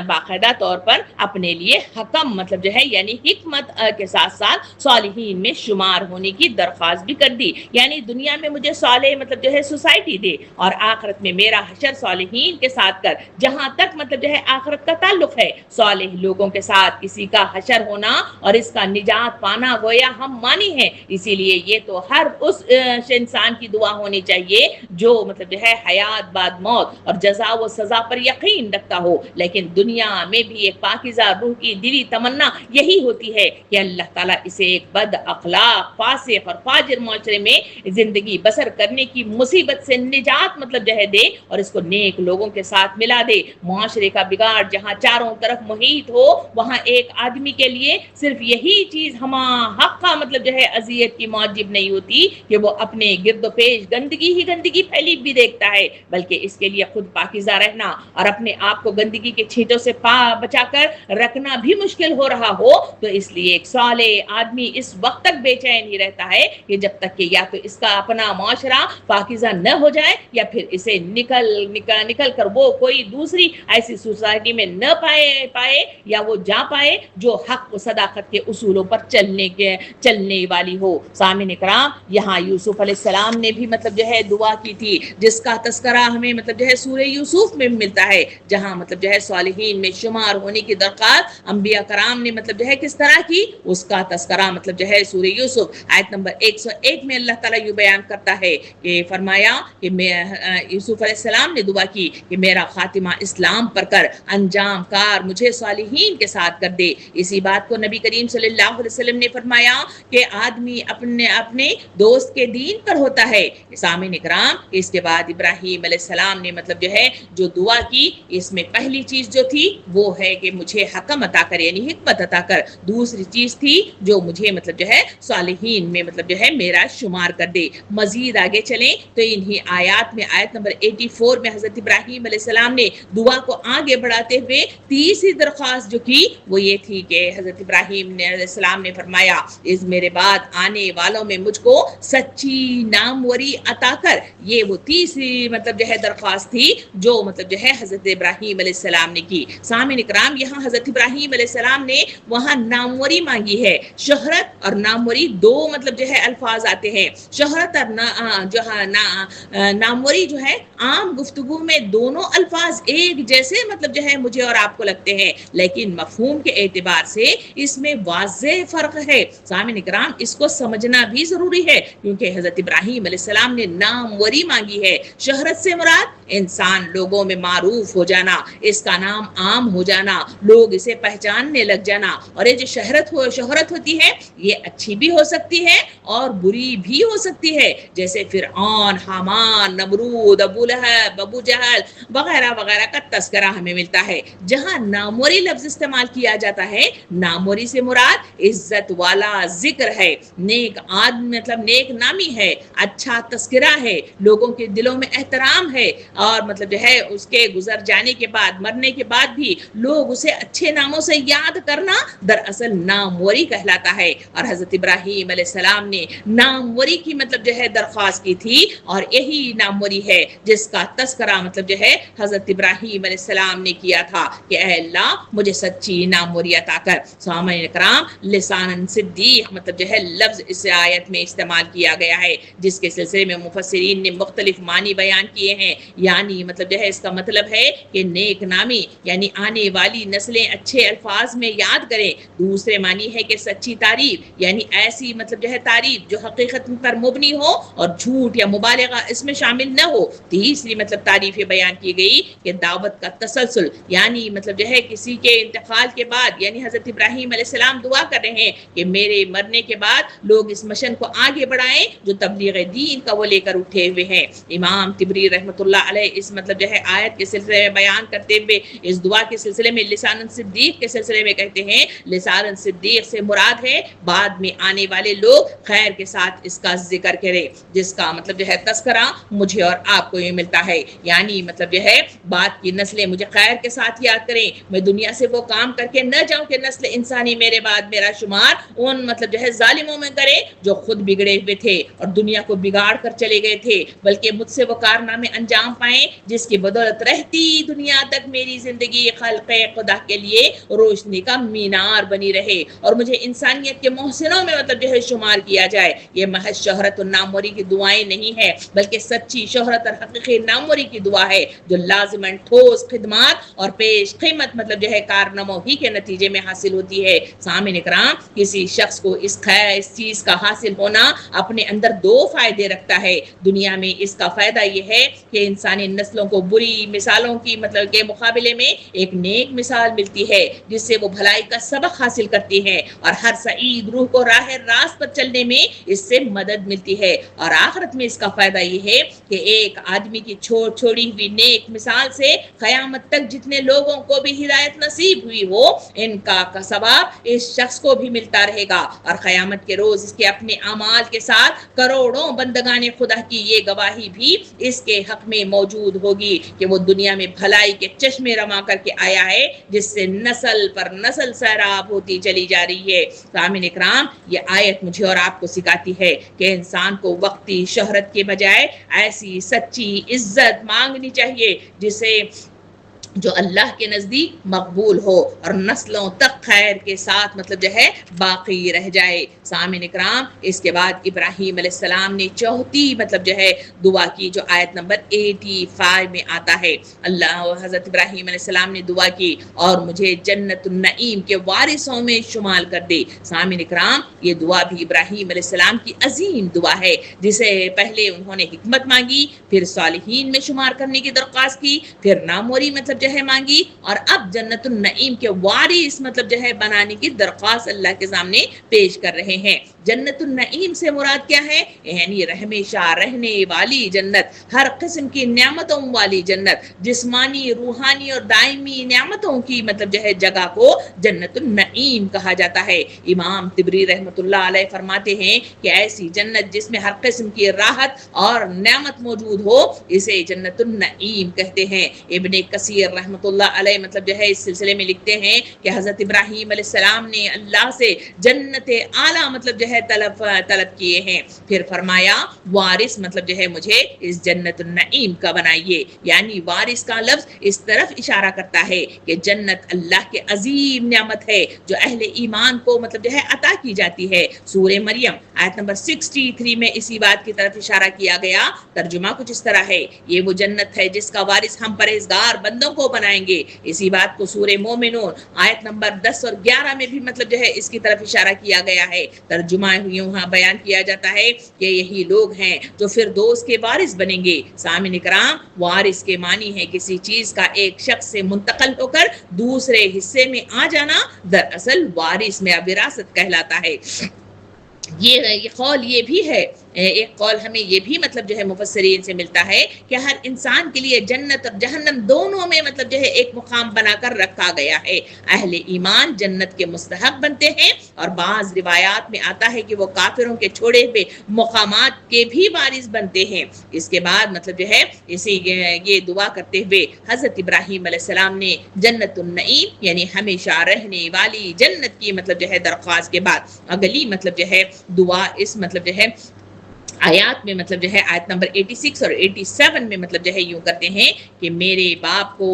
باقاعدہ طور پر اپنے لیے حکم مطلب جو ہے یعنی حکمت کے ساتھ ساتھ صالحین میں شمار ہونے کی درخواست بھی کر دی، یعنی دنیا میں مجھے صالح مطلب جو ہے سوسائٹی دے اور آخرت میں میرا حشر صالحین کے ساتھ کر۔ جہاں تک مطلب جو ہے آخرت کا تعلق ہے، صالح لوگوں کے ساتھ کسی کا حشر ہونا اور اس کا نجات پانا گویا ہم مانی ہے۔ اسی لیے یہ تو ہر اس انسان کی دعا ہونی چاہیے جو مطلب جو ہے حیات بعد موت اور جزا و سزا پر یقین رکھتا ہو، لیکن دنیا میں بھی ایک پاکیزہ روح کی دلی تمنا یہی ہوتی ہے کہ اللہ تعالیٰ اسے ایک بد اخلاق، فاسق اور فاجر معاشرے میں زندگی بسر کرنے کی مصیبت سے نجات مطلب جو ہے دے اور اس کو نیک لوگوں کے ساتھ ملا دے۔ معاشرے کا بگاڑ جہاں چاروں طرف محیط ہو وہاں ایک آدمی کے لیے صرف یہی چیز ہما حق کا مطلب جو ہے اذیت کی موجب نہیں ہوتی کہ وہ اپنے گرد و پیش گندگی ہی گندگی پھیلی بھی دیکھتا ہے، بلکہ اس کے لیے خود پاکیزہ رہنا اور اپنے آپ کو گندگی کے چھینٹوں سے بچا کر رکھنا بھی مشکل ہو رہا ہو تو اس لیے ایک صالح آدمی اس وقت تک بے چین ہی رہتا ہے کہ جب تک کہ یا تو اس کا اپنا معاشرہ پاکیزہ نہ ہو جائے یا پھر اسے نکل کر وہ کوئی دوسری ایسی سوسائٹی میں نہ پائے یا وہ جا پائے جو حق و صداقت کے اصولوں پر چلنے والی ہو۔ سامعین کرام، یہاں یوسف علیہ السلام نے بھی مطلب جو ہے دعا کی تھی جس کا تذکرہ ہمیں مطلب جو ہے سورہ یوسف میں ملتا ہے، جہاں مطلب جو ہے صالحین میں شمار ہونے کی درخواست انبیاء کرام نے مطلب جو ہے کس طرح کی، اس کا تذکرہ مطلب جو ہے سورہ یوسف آیت نمبر 101 میں اللہ تعالیٰ یہ بیان کرتا ہے کہ فرمایا کہ یوسف علیہ السلام نے دعا کی کہ میرا خاتمہ اسلام پر کر، انجام کار مجھے صالحین کے ساتھ کر دے۔ اسی بات کو نبی نبی کریم صلی اللہ علیہ وسلم نے فرمایا کہ آدمی اپنے دوست کے دین پر ہوتا ہے۔ سامعین اکرام، اس کے بعد ابراہیم علیہ السلام نے مطلب جو ہے جو دعا کی، اس میں پہلی چیز جو تھی وہ ہے کہ مجھے حکم عطا کر، یعنی حکمت عطا کر۔ دوسری چیز تھی جو مجھے مطلب جو ہے صالحین میں مطلب جو ہے میرا شمار کر دے۔ مزید آگے چلیں تو انہی آیات میں آیت نمبر 84 میں حضرت ابراہیم علیہ السلام نے دعا کو آگے بڑھاتے ہوئے تیسری درخواست جو کی وہ یہ تھی کہ حضرت ابراہیم علیہ السلام نے فرمایا اس میرے بعد آنے والوں میں مجھ کو سچی ناموری عطا کر۔ یہ وہ تیسری مطلب جو ہے درخواست تھی جو مطلب جو ہے حضرت ابراہیم علیہ السلام نے کی۔ سامعین اکرام، یہاں حضرت ابراہیم علیہ السلام نے وہاں ناموری مانگی ہے۔ شہرت اور ناموری دو مطلب جو ہے الفاظ آتے ہیں۔ شہرت اور ناموری جو ہے عام گفتگو میں دونوں الفاظ ایک جیسے مطلب جو ہے مجھے اور آپ کو لگتے ہیں، لیکن مفہوم کے اعتبار سے اس میں واضح فرق ہے۔ سامعین اکرام، اس کو سمجھنا بھی ضروری ہے کیونکہ حضرت ابراہیم علیہ السلام نے ناموری مانگی ہے۔ شہرت سے مراد انسان لوگوں میں معروف ہو جانا، اس کا نام عام ہو جانا، لوگ اسے پہچاننے لگ جانا۔ اور یہ جو شہرت ہوتی ہے یہ اچھی بھی ہو سکتی ہے اور بری بھی ہو سکتی ہے، جیسے فرعون، حامان، نمرود، ابو لہب، ابو جہل وغیرہ وغیرہ کا تذکرہ ہمیں ملتا ہے۔ جہاں ناموری لفظ استعمال کیا جاتا ہے، ناموری سے مراد عزت والا ذکر ہے، نیک آدمی مطلب نیک نامی ہے، اچھا تذکرہ ہے، لوگوں کے دلوں میں احترام ہے، اور مطلب جو ہے اس کے گزر جانے کے بعد، مرنے کے بعد بھی لوگ اسے اچھے ناموں سے یاد کرنا دراصل ناموری کہلاتا ہے۔ اور حضرت ابراہیم علیہ السلام نے ناموری کی مطلب جو ہے درخواست کی تھی، اور یہی ناموری ہے جس کا تذکرہ مطلب جو ہے حضرت ابراہیم علیہ السلام نے کیا تھا کہ اے اللہ مجھے سچی ناموری عطا کر۔ سامعین اکرام، لسان صدیق مطلب جو ہے لفظ اس آیت میں استعمال کیا گیا ہے، جس کے سلسلے میں مفسرین نے مختلف معنی بیان کیے ہیں۔ یعنی مطلب جو ہے اس کا مطلب ہے کہ نیک نامی یعنی آنے والی نسلیں اچھے الفاظ میں یاد کریں۔ دوسرے معنی ہے کہ سچی تعریف، یعنی ایسی مطلب جو ہے تعریف جو حقیقت پر مبنی ہو اور جھوٹ یا مبالغہ اس میں شامل نہ ہو۔ تیسری مطلب تعریف یہ بیان کی گئی کہ دعوت کا تسلسل، یعنی مطلب جو ہے کسی کے انتقال کے بعد، یعنی حضرت ابراہیم علیہ السلام دعا کر رہے ہیں کہ میرے مرنے کے بعد لوگ اس مشن کو آگے بڑھائیں جو تبلیغ دین کا وہ لے کر اٹھے ہوئے ہیں۔ امام طبری رحمۃ اللہ علیہ اس مطلب جو ہے آیت کے سلسلے میں بیان کرتے ہوئے اس دعا کے سلسلے میں لسان صدیق کے سلسلے میں کہتے ہیں لسان صدیق سے مراد ہے بعد میں آنے والے لوگ خیر کے ساتھ اس کا ذکر کریں، جس کا مطلب جو ہے تذکرہ مجھے اور آپ کو یہ ملتا ہے۔ یعنی مطلب جو ہے بعد کی نسلیں مجھے خیر کے ساتھ یاد کریں، میں دنیا سے وہ کام کر کے نہ جاؤں کہ نسل انسانی میرے بعد میرا شمار ان مطلب جو ہے ظالموں میں کرے جو خود بگڑے ہوئے تھے اور دنیا کو بگاڑ کر چلے گئے تھے، بلکہ مجھ سے وہ کارنامے انجام پائیں جس کی بدولت رہتی دنیا تک میری زندگی خلق خدا کے لیے روشنی کا مینار بنی رہے اور مجھے انسانیت کے محسنوں میں مطلب جو ہے شمار کیا جائے۔ یہ محض شہرت اور ناموری کی دعائیں نہیں ہے، بلکہ سچی شہرت اور حقیقی ناموری کی دعا ہے جو لازماً ٹھوس خدمات اور پیش قیمت مطلب جو ہے کارناموں ہی کے نتیجے میں حاصل ہوتی ہے۔ سامعین اکرام، کسی شخص کو اس چیز کا حاصل ہونا اپنے اندر دو فائدے رکھتا ہے۔ دنیا میں اس کا فائدہ یہ ہے کہ انسانی نسلوں کو بری مثالوں کی مطلب کے مقابلے میں ایک نیک مثال ملتی ہے جس سے وہ بھلائی کا سبق حاصل کرتی ہے، اور ہر سعید روح کو راہ راست پر چلنے میں اس سے مدد ملتی ہے۔ اور آخرت میں اس کا فائدہ یہ ہے کہ ایک آدمی کی چھوڑی ہوئی نیک مثال سے قیامت تک جتنے لوگوں کو بھی ہدایت نصیب ہوئی ہو ان کا ثواب اس شخص کو بھی ملتا رہے گا، اور قیامت کے روز اس کے اپنے اعمال کے ساتھ کروڑوں بندگان خدا کی یہ گواہی بھی اس کے حق میں موجود ہوگی کہ وہ دنیا میں بھلائی کے چشمے رما کر کے آیا ہے جس سے نسل پر نسل سیراب ہوتی چلی جا رہی ہے۔ سامعین اکرام، یہ آیت مجھے اور آپ کو سکھاتی ہے کہ انسان کو وقتی شہرت کے بجائے ایسی سچی عزت مانگنی چاہیے جسے جو اللہ کے نزدیک مقبول ہو اور نسلوں تک خیر کے ساتھ مطلب جو ہے باقی رہ جائے۔ سامعین اکرام، اس کے بعد ابراہیم علیہ السلام نے چوتھی مطلب جو ہے دعا کی جو آیت نمبر 85 میں آتا ہے۔ اللہ حضرت ابراہیم علیہ السلام نے دعا کی اور مجھے جنت النعیم کے وارثوں میں شمار کر دے۔ سامعین اکرام، یہ دعا بھی ابراہیم علیہ السلام کی عظیم دعا ہے جسے پہلے انہوں نے حکمت مانگی، پھر صالحین میں شمار کرنے کی درخواست کی، پھر ناموری مطلب مطلب جو ہے مانگی اور اب جنت النعیم کے وارث مطلب جو ہے بنانے کی درخواست اللہ کے سامنے پیش کر رہے ہیں۔ جنت النعیم سے مراد کیا ہے؟ یعنی ہمیشہ رہنے والی جنت، ہر قسم کی نعمتوں والی جنت، جسمانی، روحانی اور دائمی نعمتوں کی مطلب جو ہے جگہ کو جنت النعیم کہا جاتا ہے۔ امام طبری رحمۃ اللہ علیہ فرماتے ہیں کہ ایسی جنت جس میں ہر قسم کی راحت اور نعمت موجود ہو اسے جنت النعیم کہتے ہیں۔ ابن کثیر رحمۃ اللہ علیہ مطلب جو ہے اس سلسلے میں لکھتے ہیں کہ حضرت ابراہیم علیہ السلام نے اللہ سے جنت اعلیٰ مطلب جو ہے طلب کیے ہیں، پھر فرمایا وارث مطلب جو ہے مجھے اس جنت النعیم کا بنائیے، یعنی وارث کا لفظ اس طرف اشارہ کرتا ہے کہ جنت اللہ کے عظیم نعمت ہے جو اہل ایمان کو مطلب جو ہے عطا کی جاتی ہے۔ سورہ مریم آیت نمبر 63 میں اسی بات کی طرف اشارہ کیا گیا۔ ترجمہ کچھ اس طرح ہے، یہ وہ جنت ہے جس کا وارث ہم پرہیزگار بندوں کو بنائیں گے۔ اسی بات کو سورہ مومنون آیت نمبر 10 اور 11 میں بھی مطلب جو ہے اس کی طرف اشارہ کیا گیا ہے۔ ترجمہ یہاں بیان کیا جاتا ہے کہ یہی لوگ ہیں جو فردوس کے وارث بنیں گے۔ سامعین کرام، وارث کے معنی ہے کسی چیز کا ایک شخص سے منتقل ہو کر دوسرے حصے میں آ جانا، دراصل وارث میں وراثت کہلاتا ہے۔ یہ قول یہ بھی ہے، ایک قول ہمیں یہ بھی مطلب جو ہے مفسرین سے ملتا ہے کہ ہر انسان کے لیے جنت اور جہنم دونوں میں مطلب جو ہے ایک مقام بنا کر رکھا گیا ہے۔ اہل ایمان جنت کے مستحق بنتے ہیں اور بعض روایات میں آتا ہے کہ وہ کافروں کے چھوڑے ہوئے مقامات کے بھی وارث بنتے ہیں۔ اس کے بعد مطلب جو ہے یہ دعا کرتے ہوئے حضرت ابراہیم علیہ السلام نے جنت النعیم یعنی ہمیشہ رہنے والی جنت کی مطلب جو ہے درخواست کے بعد اگلی مطلب جو ہے دعا اس مطلب جو ہے آیات میں مطلب جو ہے آیت نمبر 86 اور 87 میں مطلب جو ہے یوں کرتے ہیں کہ میرے باپ کو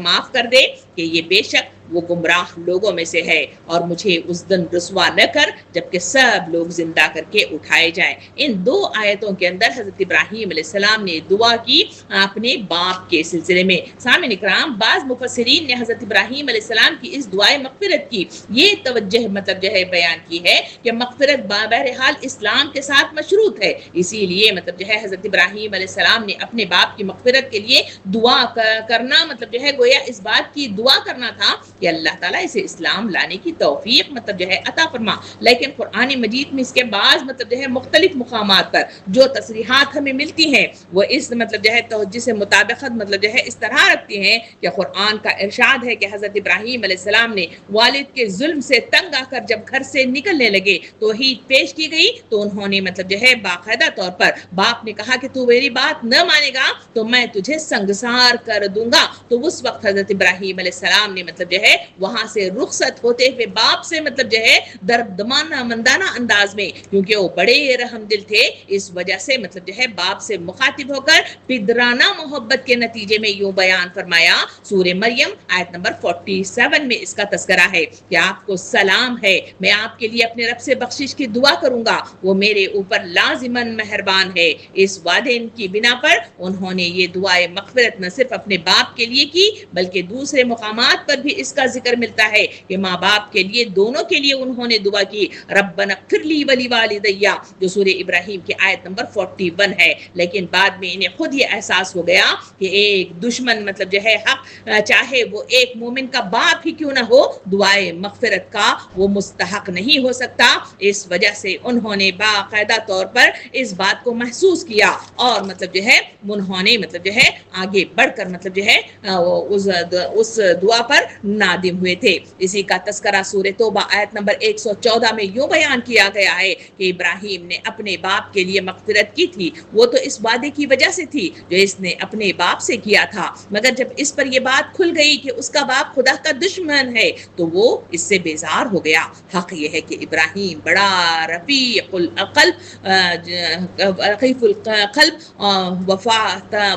معاف کر دے کہ یہ بے شک وہ گمراہ لوگوں میں سے ہے، اور مجھے اس دن رسوا نہ کر جبکہ سب لوگ زندہ کر کے اٹھائے جائیں۔ ان دو آیتوں کے اندر حضرت ابراہیم علیہ السلام نے دعا کی اپنے باپ کے سلسلے میں۔ سامعین اکرام، بعض مفسرین نے حضرت ابراہیم علیہ السلام کی اس دعائے مغفرت کی یہ توجہ مطلب جو ہے بیان کی ہے کہ مغفرت بہرحال اسلام کے ساتھ مشروط ہے، اسی لیے مطلب جو ہے حضرت ابراہیم علیہ السلام نے اپنے باپ کی مغفرت کے لیے دعا کرنا مطلب جو ہے گویا اس بات کی دعا کرنا تھا کہ اللہ تعالیٰ اسے اسلام لانے کی توفیق مطلب جو ہے عطا فرما۔ لیکن قرآن مجید میں اس کے بعض مطلب جو ہے مختلف مقامات پر جو تصریحات ہمیں ملتی ہیں وہ اس مطلب جو ہے توجہ سے مطابقت مطلب جو ہے اس طرح رکھتی ہیں کہ قرآن کا ارشاد ہے کہ حضرت ابراہیم علیہ السلام نے والد کے ظلم سے تنگ آ کر جب گھر سے نکلنے لگے توحید پیش کی گئی تو انہوں نے مطلب جو ہے باقاعدہ طور پر باپ نے کہا کہ تو میری بات نہ مانے گا تو میں تجھے سنگسار کر دوں گا۔ تو اس وقت حضرت ابراہیم علیہ السلام نے مطلب جو ہے وہاں سے رخصت ہوتے ہوئے باپ سے مطلب جو ہے دردمانہ مندانہ انداز میں، کیونکہ وہ بڑے رحم دل تھے، اس وجہ سے مطلب جو ہے باپ سے مخاطب ہو کر پدرانہ محبت کے نتیجے میں یوں بیان فرمایا۔ سورہ مریم آیت نمبر 47 میں اس کا تذکرہ ہے کہ آپ کو سلام ہے، میں آپ کے لیے اپنے رب سے بخشش کی دعا کروں گا، وہ میرے اوپر لازماً مہربان ہے۔ اس وعدے کی بنا پر انہوں نے یہ دعائے مغفرت نہ صرف اپنے باپ کے لیے کی بلکہ دوسرے مقامات پر بھی اس کا ذکر ملتا ہے کہ ماں باپ کے لیے دونوں کے لیے انہوں نے دعا کی، ربنا اغفر لی ولی والدی، جو سورہ ابراہیم کی آیت نمبر 41 ہے۔ لیکن بعد میں انہیں خود یہ احساس ہو گیا کہ ایک دشمن مطلب جو ہے حق چاہے وہ ایک مومن کا باپ ہی کیوں نہ ہو دعائے مغفرت کا وہ مستحق نہیں ہو سکتا، اس وجہ سے انہوں نے باقاعدہ طور پر اس بات کو محسوس کیا اور مطلب جو ہے انہوں نے مطلب جو ہے آگے بڑھ کر مطلب جو ہے اس دعا پر نادم ہوئے تھے۔ اسی کا تذکرہ سورہ توبہ آیت نمبر 114 میں یوں بیان کیا گیا ہے کہ ابراہیم نے اپنے باپ کے لیے مغفرت کی تھی، وہ تو اس وعدے کی وجہ سے تھی جو اس نے اپنے باپ سے کیا تھا، مگر جب اس پر یہ بات کھل گئی کہ اس کا باپ خدا کا دشمن ہے تو وہ اس سے بیزار ہو گیا۔ حق یہ ہے کہ ابراہیم بڑا رفیق القلب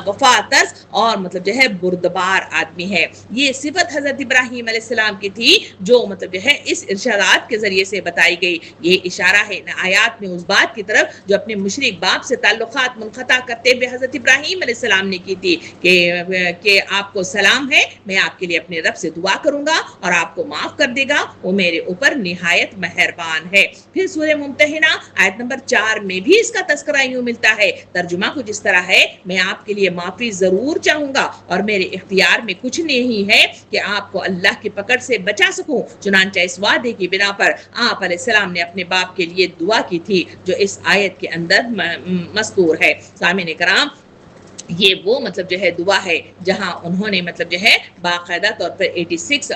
وفاتس اور مطلب جو ہے بردبار آدمی ہے۔ یہ صفت حضرت ابراہیم علیہ السلام کی تھی جو مطلب جو ہے اس ارشادات کے ذریعے سے بتائی گئی. یہ اشارہ ہے ان آیات میں اس بات کی طرف جو اپنے مشرک باپ سے تعلقات منقطع کرتے ہوئے حضرت ابراہیم علیہ السلام نے کی تھی کہ آپ کو سلام ہے، میں آپ کے لیے اپنے رب سے دعا کروں گا اور آپ کو معاف کر دے گا، وہ میرے اوپر نہایت مہربان ہے. پھر سورہ ممتحنہ آیت نمبر 4 میں بھی اس کا تذکرہ یوں ملتا ہے، ترجمہ کچھ اس طرح ہے، میں آپ کے لیے معافی ضرور چاہوں گا اور میرے اختیار میں کچھ نہیں ہے کہ آپ کو اللہ کی پکڑ سے بچا سکوں. چنانچہ اس وعدے کی بنا پر آپ علیہ السلام نے اپنے باپ کے لیے دعا کی تھی جو اس آیت کے اندر مذکور ہے. سامعین کرام، یہ وہ مطلب جو ہے دعا ہے جہاں انہوں نے مطلب جو ہے باقاعدہ طور پر 86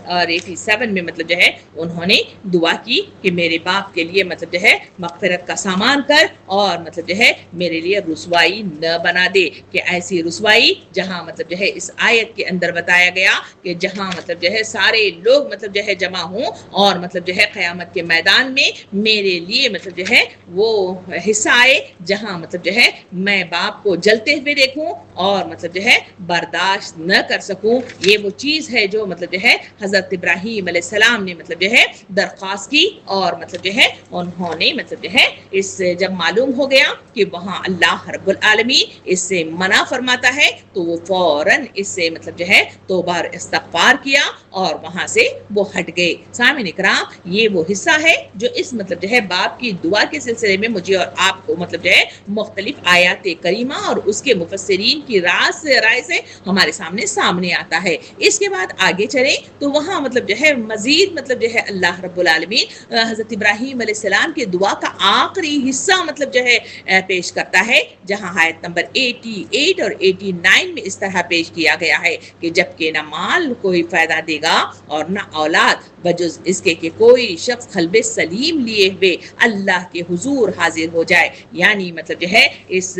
اور 87 میں مطلب جو ہے انہوں نے دعا کی کہ میرے باپ کے لیے مطلب جو ہے مغفرت کا سامان کر اور مطلب جو ہے میرے لیے رسوائی نہ بنا دے، کہ ایسی رسوائی جہاں مطلب جو ہے اس آیت کے اندر بتایا گیا کہ جہاں مطلب جو ہے سارے لوگ مطلب جو ہے جمع ہوں اور مطلب جو ہے قیامت کے میدان میں میرے لیے مطلب جو ہے وہ حصہ آئے جہاں مطلب جو ہے میں باپ کو جلتے ہوئے دیکھوں اور مطلب جو ہے برداشت نہ کر سکوں. یہ وہ چیز ہے جو مطلب جو ہے حضرت ابراہیم علیہ السلام نے مطلب جو ہے درخواست کی اور مطلب جو ہے انہوں نے مطلب جو ہے اس سے جب معلوم ہو گیا کہ وہاں اللہ رب العالمین اس سے منع فرماتا ہے تو وہ فوراً اس سے مطلب جو ہے توبہ اور استغفار کیا اور وہاں سے وہ ہٹ گئے. سامعین اکرام، یہ وہ حصہ ہے جو اس مطلب جو ہے باپ کی دعا کے سلسلے میں مجھے اور آپ کو مطلب جو ہے مختلف آیات کریمہ اور اس کے مفسرین کی رائے سے ہمارے سامنے آتا ہے. اس کے بعد آگے چلیں تو وہاں مطلب جو ہے مزید مطلب جو ہے اللہ رب العالمین حضرت ابراہیم علیہ السلام کی دعا کا آخری حصہ مطلب جو ہے پیش کرتا ہے، جہاں آیت نمبر 88 اور 89 میں اس طرح پیش کیا گیا ہے کہ جبکہ نہ مال کوئی فائدہ دے گا اور نہ اولاد بجز اس کے کہ کوئی شخص قلب سلیم لیے ہوئے اللہ کے حضور حاضر ہو جائے. یعنی مطلب جو ہے اس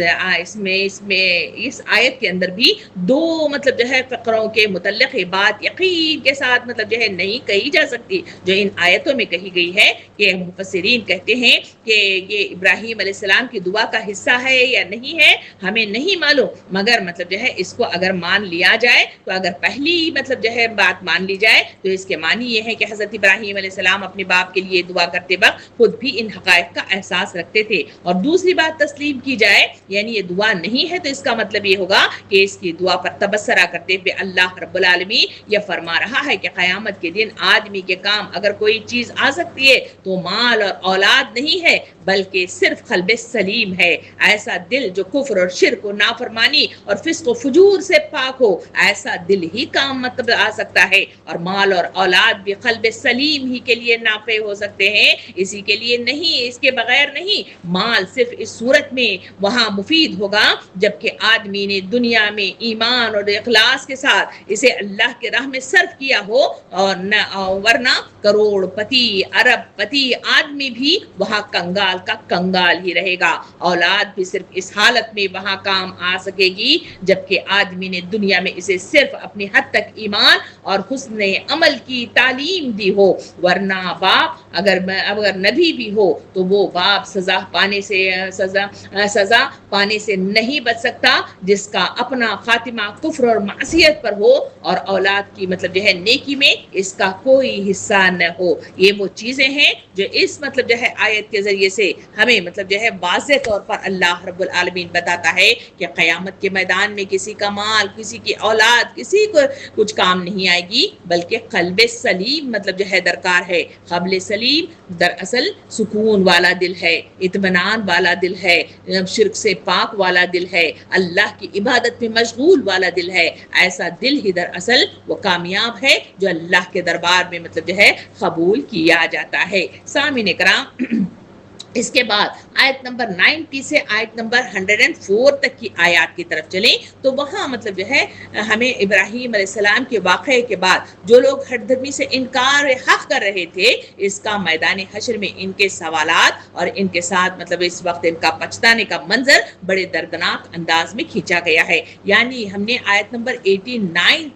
آیت کے اندر بھی دو مطلب جو ہے فقروں کے متعلق بات یقین کے ساتھ مطلب جو ہے نہیں کہی جا سکتی جو ان آیتوں میں کہی گئی ہے، کہ مفسرین کہتے ہیں کہ یہ ابراہیم علیہ السلام کی دعا کا حصہ ہے یا نہیں ہے ہمیں نہیں معلوم، مگر مطلب جو ہے اس کو اگر مان لیا جائے تو اگر پہلی مطلب جو ہے بات مان لی جائے تو اس کے معنی یہ ہے کہ حضرت ابراہیم علیہ السلام اپنے باپ کے لیے دعا کرتے وقت خود بھی ان حقائق کا احساس رکھتے تھے. اور دوسری بات تسلیم کی جائے یعنی یہ دعا نہیں ہے تو اس کا مطلب یہ ہوگا کہ اس کی دعا پر تبصرہ کرتے ہوئے اللہ رب العالمین یہ فرما رہا ہے کہ قیامت کے دن آدمی کے کام اگر کوئی چیز آ سکتی ہے تو مال اور اولاد نہیں ہے بلکہ صرف قلب سلیم ہے. ایسا دل جو کفر اور شرک و نافرمانی اور فسق و فجور سے پاک ہو، ایسا دل ہی کام مطلب آ سکتا ہے. اور مال اور اولاد بھی قلب سلیم ہی کے لیے نافع ہو سکتے ہیں، اسی کے لیے نہیں، اس کے بغیر نہیں. مال صرف اس صورت میں وہاں مفید ہوگا جبکہ آدمی نے دنیا میں ایمان اور اخلاص کے ساتھ اسے اللہ کے راہ میں صرف کیا ہو، اور ورنہ کروڑ پتی ارب پتی آدمی بھی وہاں کنگال کا کنگال ہی رہے گا. اولاد بھی صرف اس حالت میں وہاں کام آ سکے گی جبکہ آدمی نے دنیا میں اسے صرف اپنی حد تک ایمان اور حسن عمل کی تعلیم دی ہو. ورنہ باپ اگر نبی بھی ہو تو وہ باپ سزا پانے سے نہیں بچ سکتا جس کا اپنا خاتمہ کفر اور معصیت پر ہو اور اولاد کی مطلب جو ہے نیکی میں اس کا کوئی حصہ نہ ہو. یہ وہ چیزیں ہیں جو اس مطلب جو ہے آیت کے ذریعے سے ہمیں مطلب جو ہے واضح طور پر اللہ رب العالمین بتاتا ہے کہ قیامت کے میدان میں کسی کا مال، کسی کی اولاد، کسی کو کچھ کام نہیں آئے گی بلکہ قلب سلیم مطلب جو ہے درکار ہے. قلب سلیم دراصل سکون والا دل ہے، اطمینان والا دل ہے، شرک سے پاک والا دل ہے، اللہ کی عبادت میں مشغول والا دل ہے. ایسا دل ہی دراصل وہ کامیاب ہے جو اللہ کے دربار میں مطلب جو ہے قبول کیا جاتا ہے. سامعین کرام، اس کے بعد آیت نمبر 90 سے آیت نمبر 104 تک کی آیات کی طرف چلیں تو وہاں مطلب جو ہے ہمیں ابراہیم علیہ السلام کے واقعے کے بعد جو لوگ ہر دھرمی سے انکار حق کر رہے تھے اس کا میدان حشر میں ان کے سوالات اور ان کے ساتھ مطلب اس وقت ان کا پچھتانے کا منظر بڑے دردناک انداز میں کھینچا گیا ہے. یعنی ہم نے آیت نمبر 89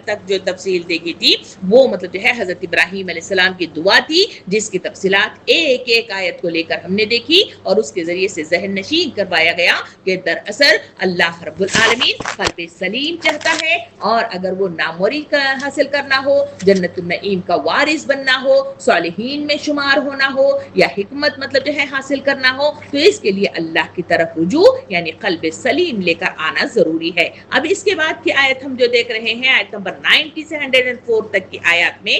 تک جو تفصیل دیکھی تھی وہ مطلب جو ہے حضرت ابراہیم علیہ السلام کی دعا تھی جس کی تفصیلات ایک ایک آیت کو لے کر ہم نے دیکھی اور اس کے ذریعے سے ذہن نشین کروایا گیا کہ دراصل اللہ رب العالمین قلب سلیم چاہتا ہے، اور اگر وہ ناموری حاصل کرنا ہو، جنت النعیم کا وارث بننا ہو، صالحین میں شمار ہونا ہو، یا حکمت مطلب جو ہے حاصل کرنا ہو، تو اس کے لیے اللہ کی طرف رجوع یعنی قلب سلیم لے کر آنا ضروری ہے۔ اب اس کے بعد کی آیت ہم جو دیکھ رہے ہیں، آیت نمبر 90 سے 104 تک کی آیات میں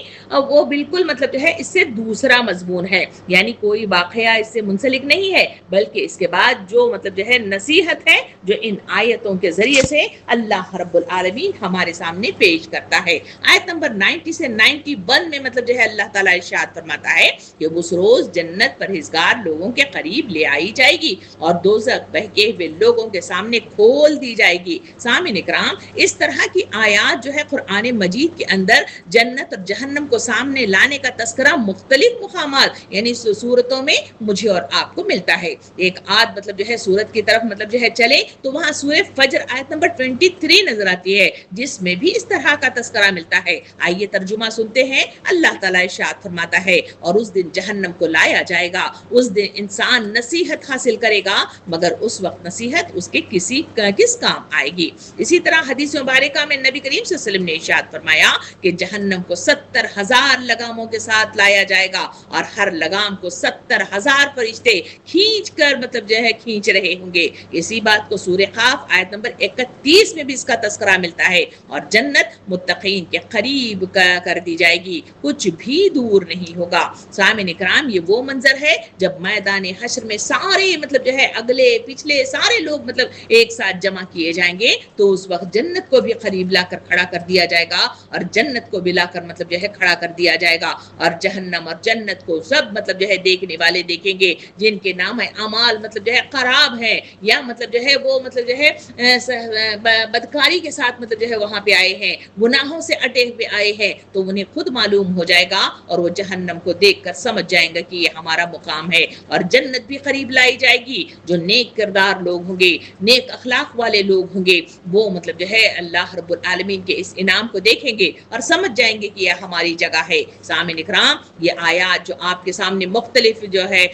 وہ بالکل مطلب جو ہے اس سے دوسرا مضمون ہے، یعنی کوئی واقعہ اس سے منسلک نہیں ہے، بلکہ اس کے بعد جو مطلب جو ہے نصیحت ہے جو ان آیتوں کے ذریعے سے اللہ رب العالمین ہمارے سامنے پیش کرتا ہے۔ آیت نمبر 90 سے 91 میں مطلب جو ہے اللہ تعالیٰ ارشاد فرماتا ہے کہ اس روز جنت پرہیزگار لوگوں کے قریب لے آئی جائے گی اور دوزخ بہکے ہوئے لوگوں کے سامنے کھول دی جائے گی۔ سامعین اکرام، اس طرح کی آیات جو ہے قرآن مجید کے اندر جنت اور جہنم کو سامنے لانے کا تذکرہ مختلف مقامات یعنی صورتوں میں مجھے اور آپ کو ملتا ہے۔ ایک آدھ مطلب جو ہے سورت کی طرف مطلب جو ہے چلے تو وہاں سورہ فجر آیت نمبر 23 نظر آتی ہے، جس میں بھی اس طرح کا تذکرہ ملتا ہے۔ آئیے ترجمہ سنتے ہیں۔ اللہ تعالیٰ ارشاد فرماتا ہے، اور اس دن جہنم کو لایا جائے گا، اس دن انسان نصیحت حاصل کرے گا مگر اس وقت نصیحت اس کے کس کام آئے گی۔ اسی طرح حدیث مبارکہ میں نبی کریم صلی اللہ علیہ وسلم نے ارشاد فرمایا کہ جہنم کو 70,000 لگاموں کے ساتھ لایا جائے گا، اور ہر لگام کو 70,000 فرشتے کھینچ کر مطلب جو ہے کھینچ رہے ہوں گے۔ اسی بات کو سورہ قاف آیت نمبر 31 میں بھی اس کا تذکرہ ملتا ہے، اور جنت متقین کے قریب کر دی جائے گی، کچھ بھی دور نہیں ہوگا۔ سامعین اکرام، یہ وہ منظر ہے جب میدان حشر میں سارے مطلب جو ہے اگلے پچھلے سارے لوگ مطلب ایک ساتھ جمع کیے جائیں گے، تو اس وقت جنت کو بھی قریب لا کر کھڑا کر دیا جائے گا، اور جنت کو بھی لا کر مطلب جو ہے کھڑا کر دیا جائے گا، اور جہنم اور جنت کو سب مطلب جو ہے دیکھنے والے دیکھیں گے جن کے نام اعمال مطلب جو ہے خراب ہیں، یا مطلب جو ہے وہ مطلب جو ہے بدکاری کے ساتھ مطلب جو ہے وہاں پہ آئے ہیں، گناہوں سے اٹے ہوئے آئے ہیں، تو انہیں خود معلوم ہو جائے گا اور وہ جہنم کو دیکھ کر سمجھ جائیں گے کہ یہ ہمارا مقام ہے، اور جنت بھی قریب لائی جائے گی۔ جو نیک کردار لوگ ہوں گے، نیک اخلاق والے لوگ ہوں گے، وہ مطلب جو ہے اللہ رب العالمین کے اس انعام کو دیکھیں گے اور سمجھ جائیں گے کہ یہ ہماری جگہ ہے۔ سامعین اکرام، یہ آیات جو آپ کے سامنے مختلف جو ہے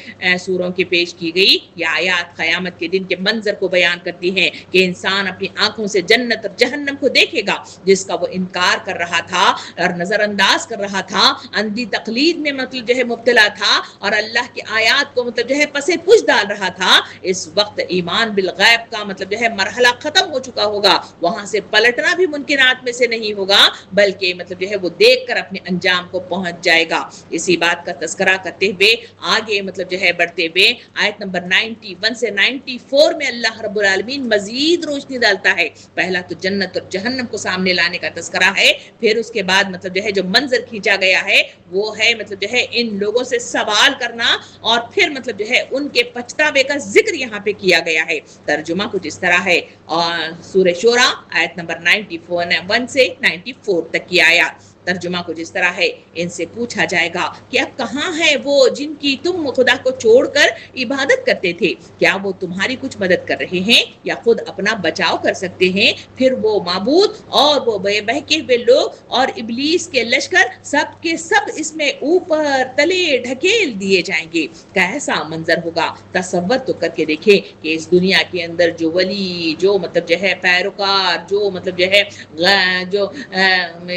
سوروں کی پیش کی گئی، یہ آیات قیامت کے دن کے منظر کو بیان کرتی ہیں کہ انسان اپنی آنکھوں سے جنت اور جہنم کو دیکھے گا جس کا وہ انکار کر رہا تھا اور نظر انداز کر رہا تھا، اندھی تقلید میں مطلب جو ہے مبتلا تھا، اور اللہ کی آیات کو مطلب جو ہے پسے پوچھ ڈال رہا تھا۔ اس وقت ایمان بالغیب کا مطلب جو ہے مرحلہ ختم ہو چکا ہوگا، وہاں سے پلٹنا بھی ممکنات میں سے نہیں ہوگا، بلکہ مطلب جو ہے وہ دیکھ کر اپنے انجام کو پہنچ جائے گا۔ اسی بات کا تذکرہ کرتے ہوئے آگے مطلب جو ہے بڑھتے ہوئے آیت نمبر 91 سے 94 میں اللہ رب العالمین مزید روشنی ڈالتا ہے۔ پہلا تو جنت اور جہنم کو سامنے لانے کا تذکرہ ہے، پھر اس کے بعد مطلب جو ہے جو منظر کھینچا گیا ہے وہ ہے مطلب جو ہے ان لوگوں سے سوال کرنا، اور پھر مطلب جو ہے ان کے پچھتاوے کا ذکر یہاں پہ کیا گیا ہے۔ ترجمہ کچھ اس طرح ہے، اور سورہ شورى آیت نمبر 91 سے 94 تک کی آیات ترجمہ کچھ اس طرح ہے، ان سے پوچھا جائے گا کہ اب کہاں ہیں وہ جن کی تم خدا کو چھوڑ کر عبادت کرتے تھے؟ کیا وہ تمہاری کچھ مدد کر رہے ہیں یا خود اپنا بچاؤ کر سکتے ہیں؟ پھر وہ معبود اور وہ بہکے ہوئے لوگ اور ابلیس کے لشکر سب کے سب اس میں اوپر تلے ڈھکیل دیے جائیں گے۔ کیسا منظر ہوگا؟ تصور تو کر کے دیکھیں کہ اس دنیا کے اندر جو ولی، جو مطلب جو ہے پیروکار، جو مطلب جو ہے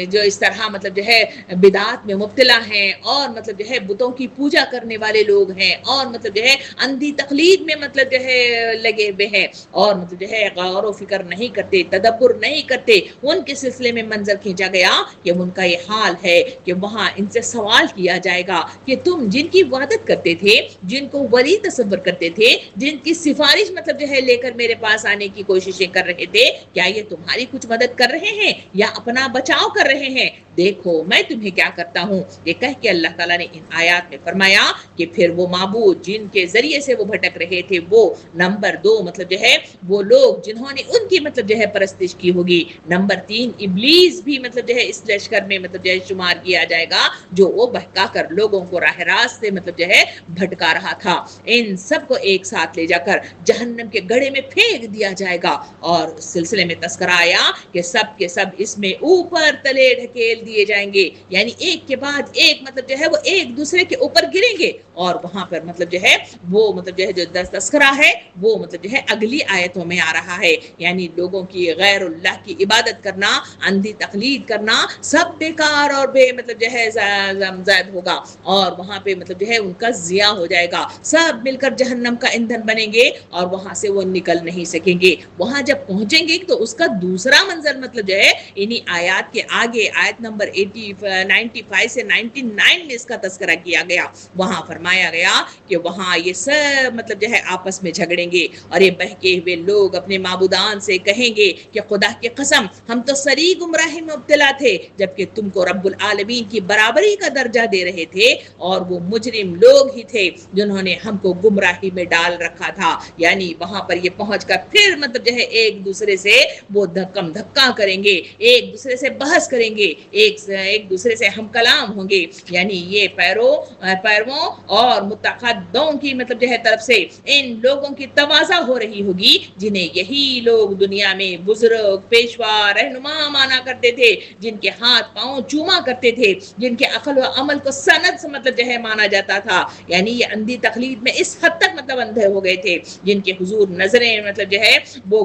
جو اس طرح مطلب جو ہے بدعات میں مبتلا ہیں، اور مطلب جو ہے بتوں کی پوجا کرنے والے لوگ ہیں، اور مطلب جو ہے اندھی تقلید میں مطلب جو ہے لگے ہوئے ہیں، اور مطلب جو ہے غور و فکر نہیں کرتے، تدبر نہیں کرتے، ان کے سلسلے میں منظر کھینچا گیا کہ ان کا یہ حال ہے کہ وہاں ان سے سوال کیا جائے گا کہ تم جن کی عبادت کرتے تھے، جن کو ولی تصور کرتے تھے، جن کی سفارش مطلب جو ہے لے کر میرے پاس آنے کی کوششیں کر رہے تھے، کیا یہ تمہاری کچھ مدد کر رہے ہیں یا اپنا بچاؤ کر رہے ہیں؟ دیکھو میں تمہیں کیا کرتا ہوں۔ یہ کہہ کے اللہ تعالیٰ نے ان آیات میں فرمایا کہ پھر وہ معبود جن کے ذریعے سے وہ بھٹک رہے تھے، وہ نمبر 2 مطلب جو ہے وہ لوگ جنہوں نے ان کی مطلب جو ہے پرستش کی ہوگی، نمبر 3 ابلیس بھی مطلب جو ہے اس لشکر میں مطلب جو ہے شمار کیا جائے گا جو وہ بہکا کر لوگوں کو راہ راست سے مطلب جو ہے بھٹکا رہا تھا۔ ان سب کو ایک ساتھ لے جا کر جہنم کے گڑھے میں پھینک دیا جائے گا، اور اس سلسلے میں تذکرہ آیا کہ سب کے سب اس میں اوپر تلے ڈھکیل دیے جائیں گے، یعنی ایک کے بعد ایک مطلب جو ہے وہ ایک دوسرے کے اوپر گریں گے، اور وہاں پر مطلب جو ہے وہ مطلب جو ہے جو تذکرہ ہے وہ مطلب جو ہے اگلی آیتوں میں آ رہا ہے، یعنی لوگوں کی غیر اللہ کی عبادت کرنا، اندھی تقلید کرنا سب بیکار اور بے مطلب جو ہے زائد ہوگا، اور وہاں پہ مطلب جو ہے ان کا ضیاء ہو جائے گا، سب مل کر جہنم کا ایندھن بنیں گے اور وہاں سے وہ نکل نہیں سکیں گے۔ وہاں جب پہنچیں گے تو اس کا دوسرا منظر مطلب جو ہے انہی آیات کے آگے آیت نمبر 95 سے 99 میں اس کا تذکرہ کیا گیا، وہاں فرمایا گیا کہ وہاں یہ سب مطلب جو ہے آپس میں جھگڑیں گے، اور یہ بہکے ہوئے لوگ اپنے معبودان سے کہیں گے کہ خدا کی قسم ہم تو سری گمراہی میں مبتلا تھے جبکہ تم کو رب العالمین کی برابری کا درجہ دے رہے تھے، اور وہ مجرم لوگ ہی تھے جنہوں نے ہم کو گمراہی میں ڈال رکھا تھا۔ یعنی وہاں پر یہ پہنچ کر پھر مطلب جو ہے ایک دوسرے سے وہ دھکا کریں گے، ایک دوسرے سے بحث کریں گے، ایک دوسرے سے ہم کلام ہوں گے، یعنی یہ پیرووں اور متقدوں کی مطلب جو ہے طرف سے ان لوگوں کی تواضع ہو رہی ہوگی جنہیں یہی لوگ دنیا میں بزرگ، پیشوا، رہنما مانا کرتے تھے، جن کے ہاتھ پاؤں چوما کرتے تھے، جن کے عقل و عمل کو سند سے مطلب جو ہے مانا جاتا تھا، یعنی یہ اندھی تقلید میں اس حد تک مطلب اندھے ہو گئے تھے جن کے حضور نظریں مطلب جو ہے وہ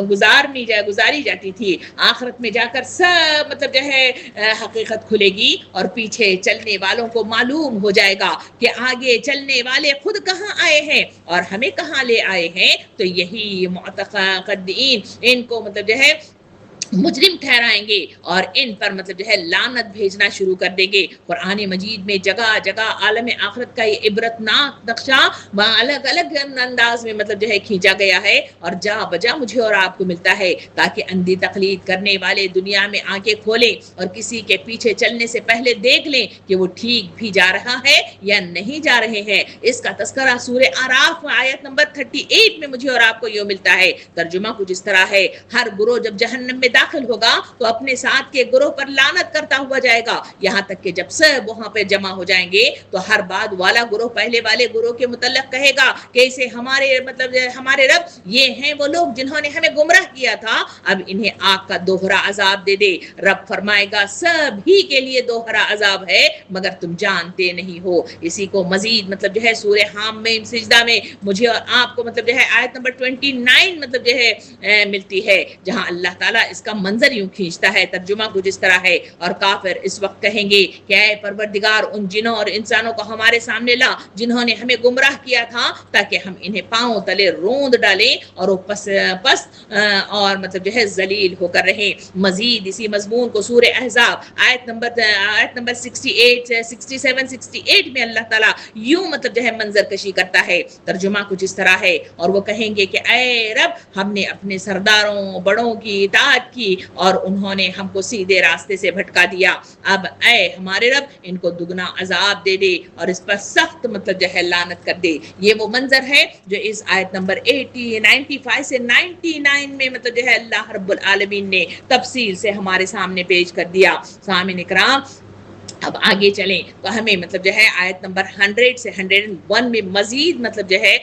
گزاری جاتی تھی، آخرت میں جا کر سب مطلب جو ہے حقیقت کھلے گی، اور پیچھے چلنے والوں کو معلوم ہو جائے گا کہ آگے چلنے والے خود کہاں آئے ہیں اور ہمیں کہاں لے آئے ہیں، تو یہی معتقدین ان کو مطلب جو ہے مجرم ٹھہرائیں گے اور ان پر مطلب جو ہے لعنت بھیجنا شروع کر دیں گے۔ قرآن مجید میں جگہ جگہ عالم آخرت کا یہ عبرتناک نقشہ الگ الگ انداز میں مطلب جو ہے کھینچا گیا ہے، اور جا بجا مجھے اور آپ کو ملتا ہے، تاکہ اندھی تقلید کرنے والے دنیا میں آنکھیں کھولیں اور کسی کے پیچھے چلنے سے پہلے دیکھ لیں کہ وہ ٹھیک بھی جا رہا ہے یا نہیں جا رہے ہیں۔ اس کا تذکرہ سورہ اعراف آیت نمبر 38 میں مجھے اور آپ کو یہ ملتا ہے۔ ترجمہ کچھ اس طرح ہے، ہر گروہ جب جہنم میں داخل ہوگا تو اپنے ساتھ کے گروہ پر لعنت کرتا ہوا جائے گا، یہاں تک کہ جب سب وہاں پہ جمع ہو جائیں گے تو ہر بعد والا گروہ پہلے والے گروہ کے متعلق کہے گا کہ اسے ہمارے رب یہ ہیں وہ لوگ جنہوں نے ہمیں گمراہ کیا تھا، اب انہیں آگ کا دوہرا عذاب دے دے۔ رب فرمائے گا سب ہی کے لیے دوہرا عذاب ہے مگر تم جانتے نہیں ہو۔ اسی کو مزید مطلب جو ہے سورہ حام میں سجدہ میں مجھے اور آپ کو مطلب جو ہے آیت نمبر 29 مطلب جو ہے ملتی ہے، جہاں اللہ تعالیٰ اس کا منظر یوں کھینچتا ہے۔ ترجمہ کچھ اس طرح ہے، اور کافر اس وقت کہیں گے کہ اے پروردگار ان جنوں اور انسانوں کو ہمارے سامنے لا جنہوں نے ہمیں گمراہ کیا تھا، تاکہ ہم انہیں پاؤں تلے روند ڈالیں اور وہ پس اور مطلب جو ہے ذلیل ہو کر رہیں۔ مزید اسی مضمون کو سورہ احزاب آیت نمبر 67 میں اللہ تعالیٰ یوں مطلب جو ہے منظر کشی کرتا ہے۔ ترجمہ کچھ اس طرح ہے، اور وہ کہیں گے کہ اے رب ہم نے اپنے سرداروں بڑوں کی اطاعت کی اور انہوں نے ہم کو سیدھے راستے سے بھٹکا دیا، اب اے ہمارے رب ان کو دگنا عذاب دے دے اور اس پر سخت مطلب جو ہے لعنت کر دے۔ یہ وہ منظر ہے جو اس آیت نمبر 95 سے 99 میں مطلب جو ہے اللہ رب العالمین نے تفصیل سے ہمارے سامنے پیش کر دیا۔ سامعین اکرام، اب آگے چلیں تو ہمیں مطلب جو ہے آیت نمبر 100 سے 101 میں مزید مطلب جو ہے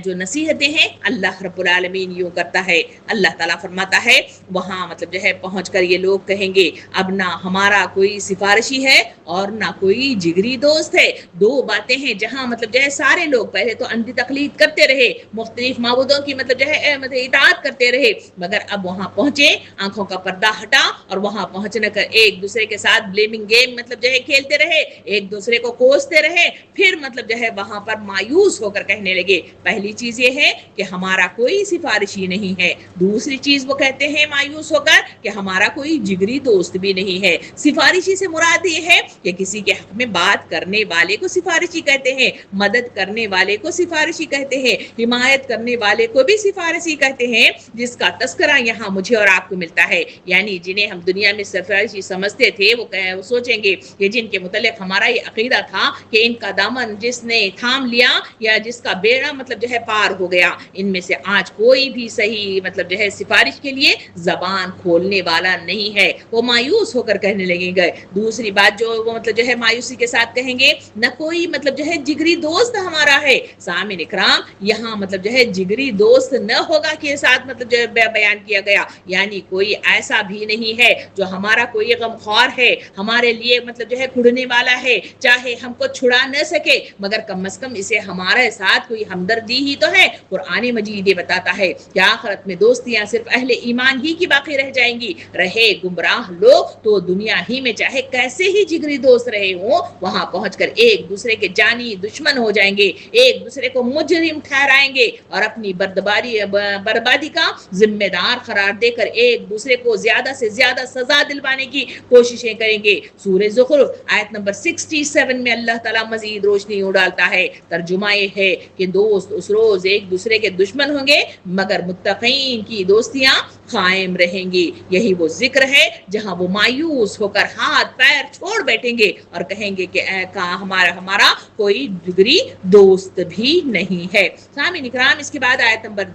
جو نصیحتیں ہیں اللہ رب العالمین یوں کرتا ہے۔ اللہ تعالیٰ فرماتا ہے وہاں مطلب جو ہے پہنچ کر یہ لوگ کہیں گے اب نہ ہمارا کوئی سفارشی ہے اور نہ کوئی جگری دوست ہے۔ دو باتیں ہیں جہاں مطلب جو ہے سارے لوگ پہلے تو اندھی تقلید کرتے رہے، مختلف معبودوں کی مطلب جو ہے اطاعت کرتے رہے، مگر اب وہاں پہنچے، آنکھوں کا پردہ ہٹا اور وہاں پہنچنے کر ایک دوسرے کے ساتھ بلیمنگ گیم مطلب جو ہے کھیلتے رہے، ایک دوسرے کو کوستے رہے، پھر مطلب جو ہے وہاں پر مایوس ہو کر کہنے لگے پہلی چیز یہ ہے کہ ہمارا کوئی سفارشی نہیں ہے، دوسری چیز وہ کہتے ہیں مایوس ہو کر کہ ہمارا کوئی جگری دوست بھی نہیں ہے۔ سفارشی سے مراد یہ ہے کہ کسی کے حق میں بات کرنے والے کو سفارشی کہتے ہیں، مدد کرنے والے کو سفارشی کہتے ہیں، حمایت کرنے والے کو بھی سفارشی کہتے ہیں، جس کا تذکرہ یہاں مجھے اور آپ کو ملتا ہے۔ یعنی جنہیں ہم دنیا میں سفارشی سمجھتے تھے وہ سوچیں گے کہ جن کے متعلق ہمارا یہ عقیدہ تھا کہ ان کا دامن جس نے تھام لیا یا جس کا بیڑا مطلب جو ہے پار ہو گیا، ان میں سے آج کوئی بھی صحیح مطلب جو ہے سفارش کے لیے زبان کھولنے والا نہیں ہے، وہ مایوس ہو کر کہنے لگیں گے۔ دوسری بات جو وہ مطلب جو ہے مایوسی کے ساتھ کہیں گے، نہ کوئی مطلب جو ہے جگری دوست ہمارا ہے۔ سامعین اکرام، یہاں مطلب جو ہے جگری دوست نہ ہوگا کے ساتھ مطلب جو ہے بیان کیا گیا، یعنی کوئی ایسا بھی نہیں ہے جو ہمارا کوئی غمخوار ہے، ہمارے لیے مطلب جو ہے کھڑنے والا ہے، چاہے ہم کو چھڑا نہ سکے مگر کم از کم اسے ہمارے ساتھ کوئی ہمدردی ہی تو ہے۔ قرآن مجید یہ بتاتا ہے کہ آخرت میں دوستیاں صرف اہل ایمان ہی کی باقی رہ جائیں گی، رہے گمراہ لوگ تو دنیا ہی میں چاہے کیسے ہی جگری دوست رہے ہوں، وہاں پہنچ کر ایک دوسرے کے جانی دشمن ہو جائیں گے، ایک دوسرے کو مجرم ٹھہرائیں گے اور اپنی بربادی کا ذمہ دار قرار دے کر ایک دوسرے کو زیادہ سے زیادہ سزا دلوانے کی کوششیں کریں گے۔ سورہ زخرف آیت نمبر 67 میں اللہ تعالیٰ مزید روشنی ڈالتا ہے۔ ترجمہ یہ ہے کہ دوست اس روز ایک دوسرے کے دشمن ہوں گے مگر متقین کی دوستیاں قائم رہیں گی۔ یہی وہ ذکر ہے جہاں وہ مایوس ہو کر ہاتھ پیر چھوڑ بیٹھیں گے اور کہیں گے کہ ہمارا کوئی جگری دوست بھی نہیں ہے۔ سامعین اکرام، اس کے بعد آیت نمبر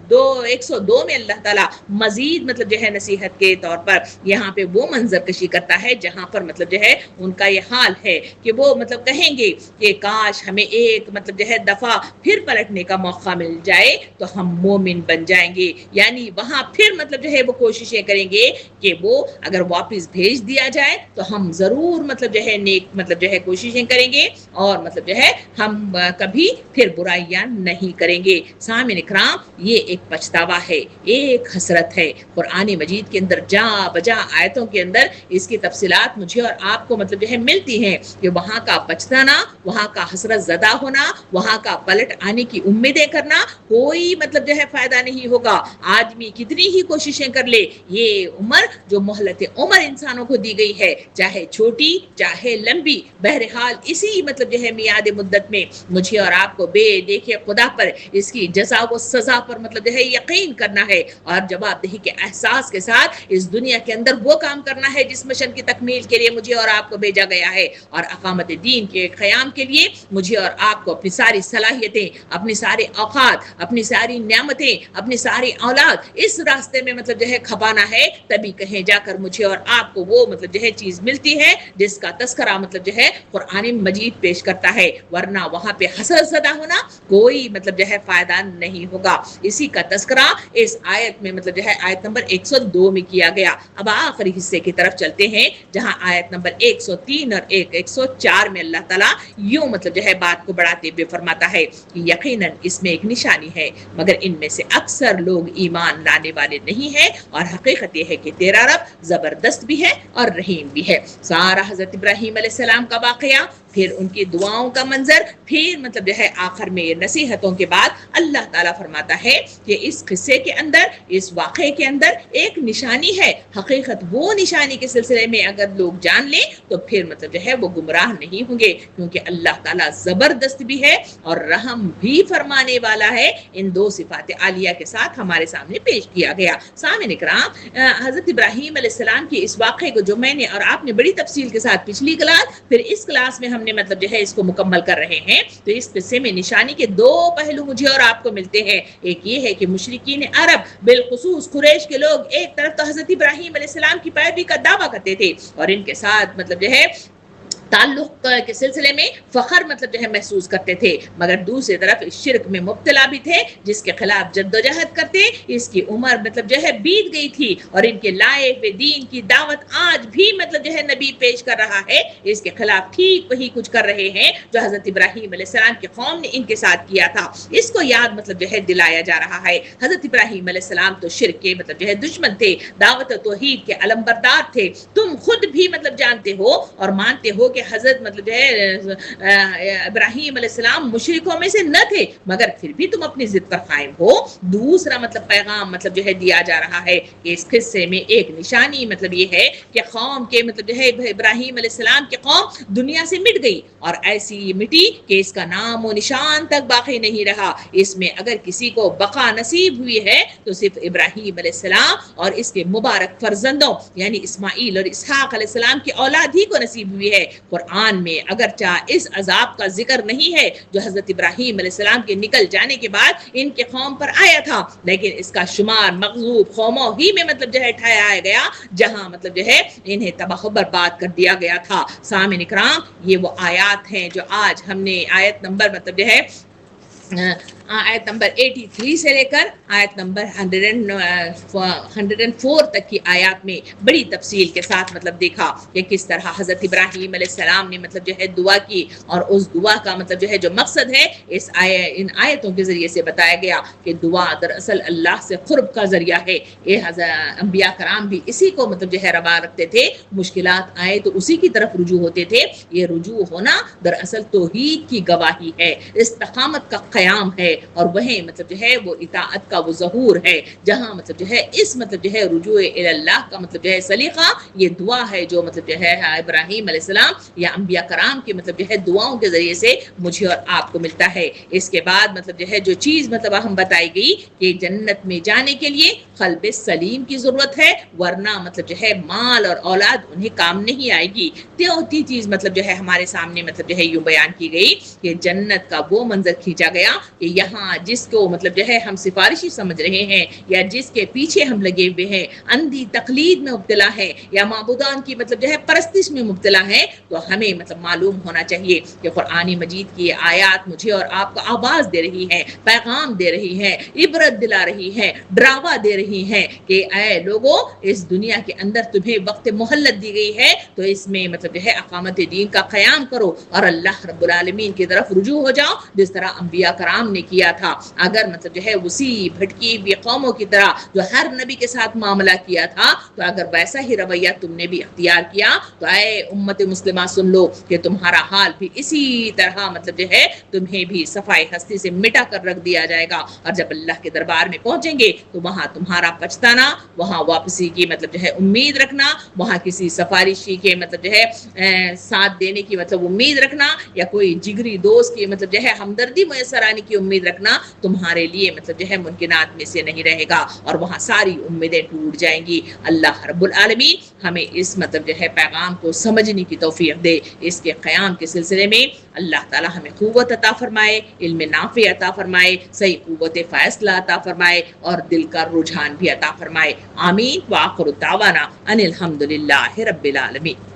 102 میں اللہ تعالیٰ مزید مطلب جو ہے نصیحت کے طور پر یہاں پہ وہ منظر کشی کرتا ہے جہاں پر مطلب جو ہے ان کا یہ حال ہے کہ وہ مطلب کہیں گے کہ کاش ہمیں ایک مطلب جو ہے دفعہ پھر پلٹنے کا موقع مل جائے تو ہم مومن بن جائیں گے، یعنی وہاں پھر مطلب جو ہے وہ کوششیں کریں گے کہ وہ اگر واپس بھیج دیا جائے تو ہم ضرور مطلب جو ہے نیک مطلب جو ہے کوششیں کریں گے اور مطلب جو ہے ہم کبھی پھر برائیاں نہیں کریں گے۔ سامعین اکرام، یہ ایک پچھتاوا ہے، ایک حسرت ہے۔ قرآن مجید کے اندر جا بجا آیتوں کے اندر اس کی تفصیلات مجھے اور آپ کو مطلب جو ہے ملتی ہیں کہ وہاں کا پچھتانا، وہاں کا حسرت زدہ ہونا، وہاں کا پلٹ آنے کی امیدیں کرنا کوئی مطلب جو ہے فائدہ نہیں ہوگا۔ آدمی کتنی ہی کوششیں کر لے، یہ عمر جو مہلت عمر انسانوں کو دی گئی ہے، چاہے چھوٹی چاہے لمبی، بہرحال اسی مطلب جو ہے میعاد مدت میں مجھے اور آپ کو بے دیکھے خدا پر، اس کی جزا و سزا پر مطلب جو ہے یقین کرنا ہے اور جواب دہی کے احساس کے ساتھ اس دنیا کے اندر وہ کام کرنا ہے جس مشن کی تکمیل کے لیے مجھے اور آپ کو بھیجا گیا ہے، اور اقامت دین کے قیام کے لیے مجھے اور آپ کو اپنی ساری صلاحیتیں، اپنی سارے اوقات، اپنی ساری نعمتیں، اپنی ساری اولاد اس راستے میں مطلب جو ہے کھپانا ہے، تبھی کہیں جا کر مجھے اور آپ کو وہ مطلب جو ہے چیز ملتی ہے جس کا تذکرہ مطلب جو ہے قرآن مجید پیش کرتا ہے، ورنہ وہاں پہ حسرت زدہ ہونا کوئی مطلب جو ہے فائدہ نہیں ہوگا۔ اسی کا تذکرہ اس آیت میں مطلب جو ہے آیت نمبر 102 میں کیا گیا۔ اب آخری حصے کی طرف چلتے ہیں جہاں آیت نمبر 103 اور 104 میں اللہ تعالیٰ یوں مطلب جو ہے بات کو بڑھاتے ہوئے فرماتا ہے کہ یقیناً اس میں ایک نشانی ہے مگر ان میں سے اکثر لوگ ایمان لانے والے نہیں ہیں، اور حقیقت یہ ہے کہ تیرا رب زبردست بھی ہے اور رحیم بھی ہے۔ سارا حضرت ابراہیم علیہ السلام کا واقعہ، پھر ان کی دعاؤں کا منظر، پھر مطلب جو ہے آخر میں نصیحتوں کے بعد اللہ تعالیٰ فرماتا ہے کہ اس قصے کے اندر، اس واقعے کے اندر ایک نشانی ہے۔ حقیقت وہ نشانی کے سلسلے میں اگر لوگ جان لیں تو پھر مطلب جو ہے وہ گمراہ نہیں ہوں گے، کیونکہ اللہ تعالیٰ زبردست بھی ہے اور رحم بھی فرمانے والا ہے۔ ان دو صفات عالیہ کے ساتھ ہمارے سامنے پیش کیا گیا۔ سامعین اکرام، حضرت ابراہیم علیہ السلام کی اس واقعے کو جو میں نے اور آپ نے بڑی تفصیل کے ساتھ پچھلی کلاس، پھر اس کلاس میں ہم نے مطلب جو ہے اس کو مکمل کر رہے ہیں، تو اس قصے میں نشانی کے دو پہلو مجھے اور آپ کو ملتے ہیں۔ ایک یہ ہے کہ مشرکین عرب، بالخصوص قریش کے لوگ، ایک طرف تو حضرت ابراہیم علیہ السلام کی پیروی کا دعویٰ کرتے تھے اور ان کے ساتھ مطلب جو ہے تعلق کے سلسلے میں فخر مطلب جو ہے محسوس کرتے تھے، مگر دوسری طرف اس شرک میں مبتلا بھی تھے جس کے خلاف جدوجہد کرتے۔ اس کی عمر مطلب جو ہے بیت گئی تھی اور ان کے لائے ہوئے دین کی دعوت آج بھی مطلب جو ہے نبی پیش کر رہا ہے، اس کے خلاف ٹھیک وہی کچھ کر رہے ہیں جو حضرت ابراہیم علیہ السلام کی قوم نے ان کے ساتھ کیا تھا۔ اس کو یاد مطلب جو ہے دلایا جا رہا ہے۔ حضرت ابراہیم علیہ السلام تو شرک کے مطلب جو ہے دشمن تھے، دعوت و توحید کے علمبردار تھے۔ تم خود بھی مطلب جانتے ہو اور مانتے ہو کہ حضرت مطلب جو ہے ابراہیم علیہ السلام مشرکوں میں سے نہ تھے، مگر پھر بھی تم اپنی ضد پر قائم ہو۔ دوسرا مطلب پیغام مطلب جو ہے دیا جا رہا ہے کہ اس قصے میں ایک نشانی مطلب یہ ہے کہ قوم کے مطلب جو ہے ابراہیم علیہ السلام کی قوم دنیا سے مٹ گئی اور ایسی مٹی کہ اس کا نام و نشان تک باقی نہیں رہا۔ اس میں اگر کسی کو بقا نصیب ہوئی ہے تو صرف ابراہیم علیہ السلام اور اس کے مبارک فرزندوں یعنی اسماعیل اور اسحاق علیہ السلام کی اولاد ہی کو نصیب ہوئی ہے۔ قرآن میں اگرچہ اس عذاب کا ذکر نہیں ہے جو حضرت ابراہیم علیہ السلام کے نکل جانے کے بعد ان کے قوم پر آیا تھا، لیکن اس کا شمار مغضوب قوموں ہی میں مطلب جو ہے ٹھہرایا گیا جہاں مطلب جو ہے انہیں تباہ و برباد کر دیا گیا تھا۔ سامعین اکرام، یہ وہ آیات ہیں جو آج ہم نے آیت نمبر مطلب جو ہے آیت نمبر 83 سے لے کر آیت نمبر 104 تک کی آیات میں بڑی تفصیل کے ساتھ مطلب دیکھا کہ کس طرح حضرت ابراہیم علیہ السلام نے مطلب جو ہے دعا کی، اور اس دعا کا مطلب جو ہے جو مقصد ہے ان آیتوں کے ذریعے سے بتایا گیا کہ دعا دراصل اللہ سے قرب کا ذریعہ ہے۔ یہ انبیاء کرام بھی اسی کو مطلب جو ہے روا رکھتے تھے، مشکلات آئے تو اسی کی طرف رجوع ہوتے تھے۔ یہ رجوع ہونا دراصل توحید کی گواہی ہے، استقامت کا قیام ہے، اور وہیں مطلب جو ہے وہ اطاعت کا وہ ظہور ہے، جہاں مطلب جو ہے اس مطلب جو ہے رجوع اللہ کا مطلب جو ہے سلیقہ یہ دعا ہے جو مطلب جو ہے ابراہیم علیہ السلام یا انبیاء کرام کی مطلب جو ہے دعاؤں کے ذریعے سے مجھے اور آپ کو ملتا ہے۔ اس کے بعد مطلب جو ہے جو چیز مطلب ہم بتائی گئی کہ جنت میں جانے کے لیے قلب سلیم کی ضرورت ہے، ورنہ مطلب جو ہے مال اور اولاد انہیں کام نہیں آئے گی۔ تیوتی چیز مطلب جو ہے ہمارے سامنے مطلب جو ہے یوں بیان کی گئی کہ جنت کا وہ منظر کھینچا گیا کہ یہاں جس کو مطلب جو ہے ہم سفارشی سمجھ رہے ہیں یا جس کے پیچھے ہم لگے ہوئے ہیں، اندھی تقلید میں مبتلا ہے یا معبودان کی مطلب جو ہے پرستش میں مبتلا ہے، تو ہمیں مطلب معلوم ہونا چاہیے کہ قرآن مجید کی آیات مجھے اور آپ کو آواز دے رہی ہے، پیغام دے رہی ہے، عبرت دلا رہی ہے، ڈراوا دے رہی ہے کہ اے لوگوں، اس دنیا کے اندر تمہیں وقت مہلت دی گئی ہے تو اس میں مطلب جو ہے اقامت دین کا قیام کرو اور اللہ رب العالمین کی طرف رجوع ہو جاؤ، جس طرح انبیاء کرام نے کیا تھا۔ اگر مطلب جو ہے اسی بھٹکی ہوئی قوموں کی طرح جو ہر نبی کے ساتھ معاملہ کیا تھا، تو اگر ویسا ہی رویہ تم نے بھی اختیار کیا تو اے امت مسلمہ سن لو کہ تمہارا حال بھی اسی طرح مطلب جو ہے تمہیں بھی صفائی ہستی سے مٹا کر رکھ دیا جائے گا، اور جب اللہ کے دربار میں پہنچیں گے تو وہاں تمہارا پچھتانا، وہاں واپسی کی مطلب جو ہے امید رکھنا، وہاں کسی سفارشی کے مطلب جو ہے ساتھ دینے کی مطلب امید رکھنا، یا کوئی جگری دوست کی مطلب جو ہے ہمدردی میسر آنے کی امید رکھنا تمہارے لیے مطلب جو ہے ممکنات میں سے نہیں رہے گا، اور وہاں ساری امیدیں ٹوٹ جائیں گی۔ اللہ رب العالمین ہمیں اس مطلب جو ہے پیغام کو سمجھنے کی توفیق دے۔ اس کے قیام کے سلسلے میں اللہ تعالی ہمیں قوت عطا فرمائے، علم نافع عطا فرمائے، صحیح قوت فیصلہ عطا فرمائے، اور دل کا رجحان بھی عطا فرمائے۔ آمین۔ وآخر دعوانا ان الحمد للہ رب العالمین۔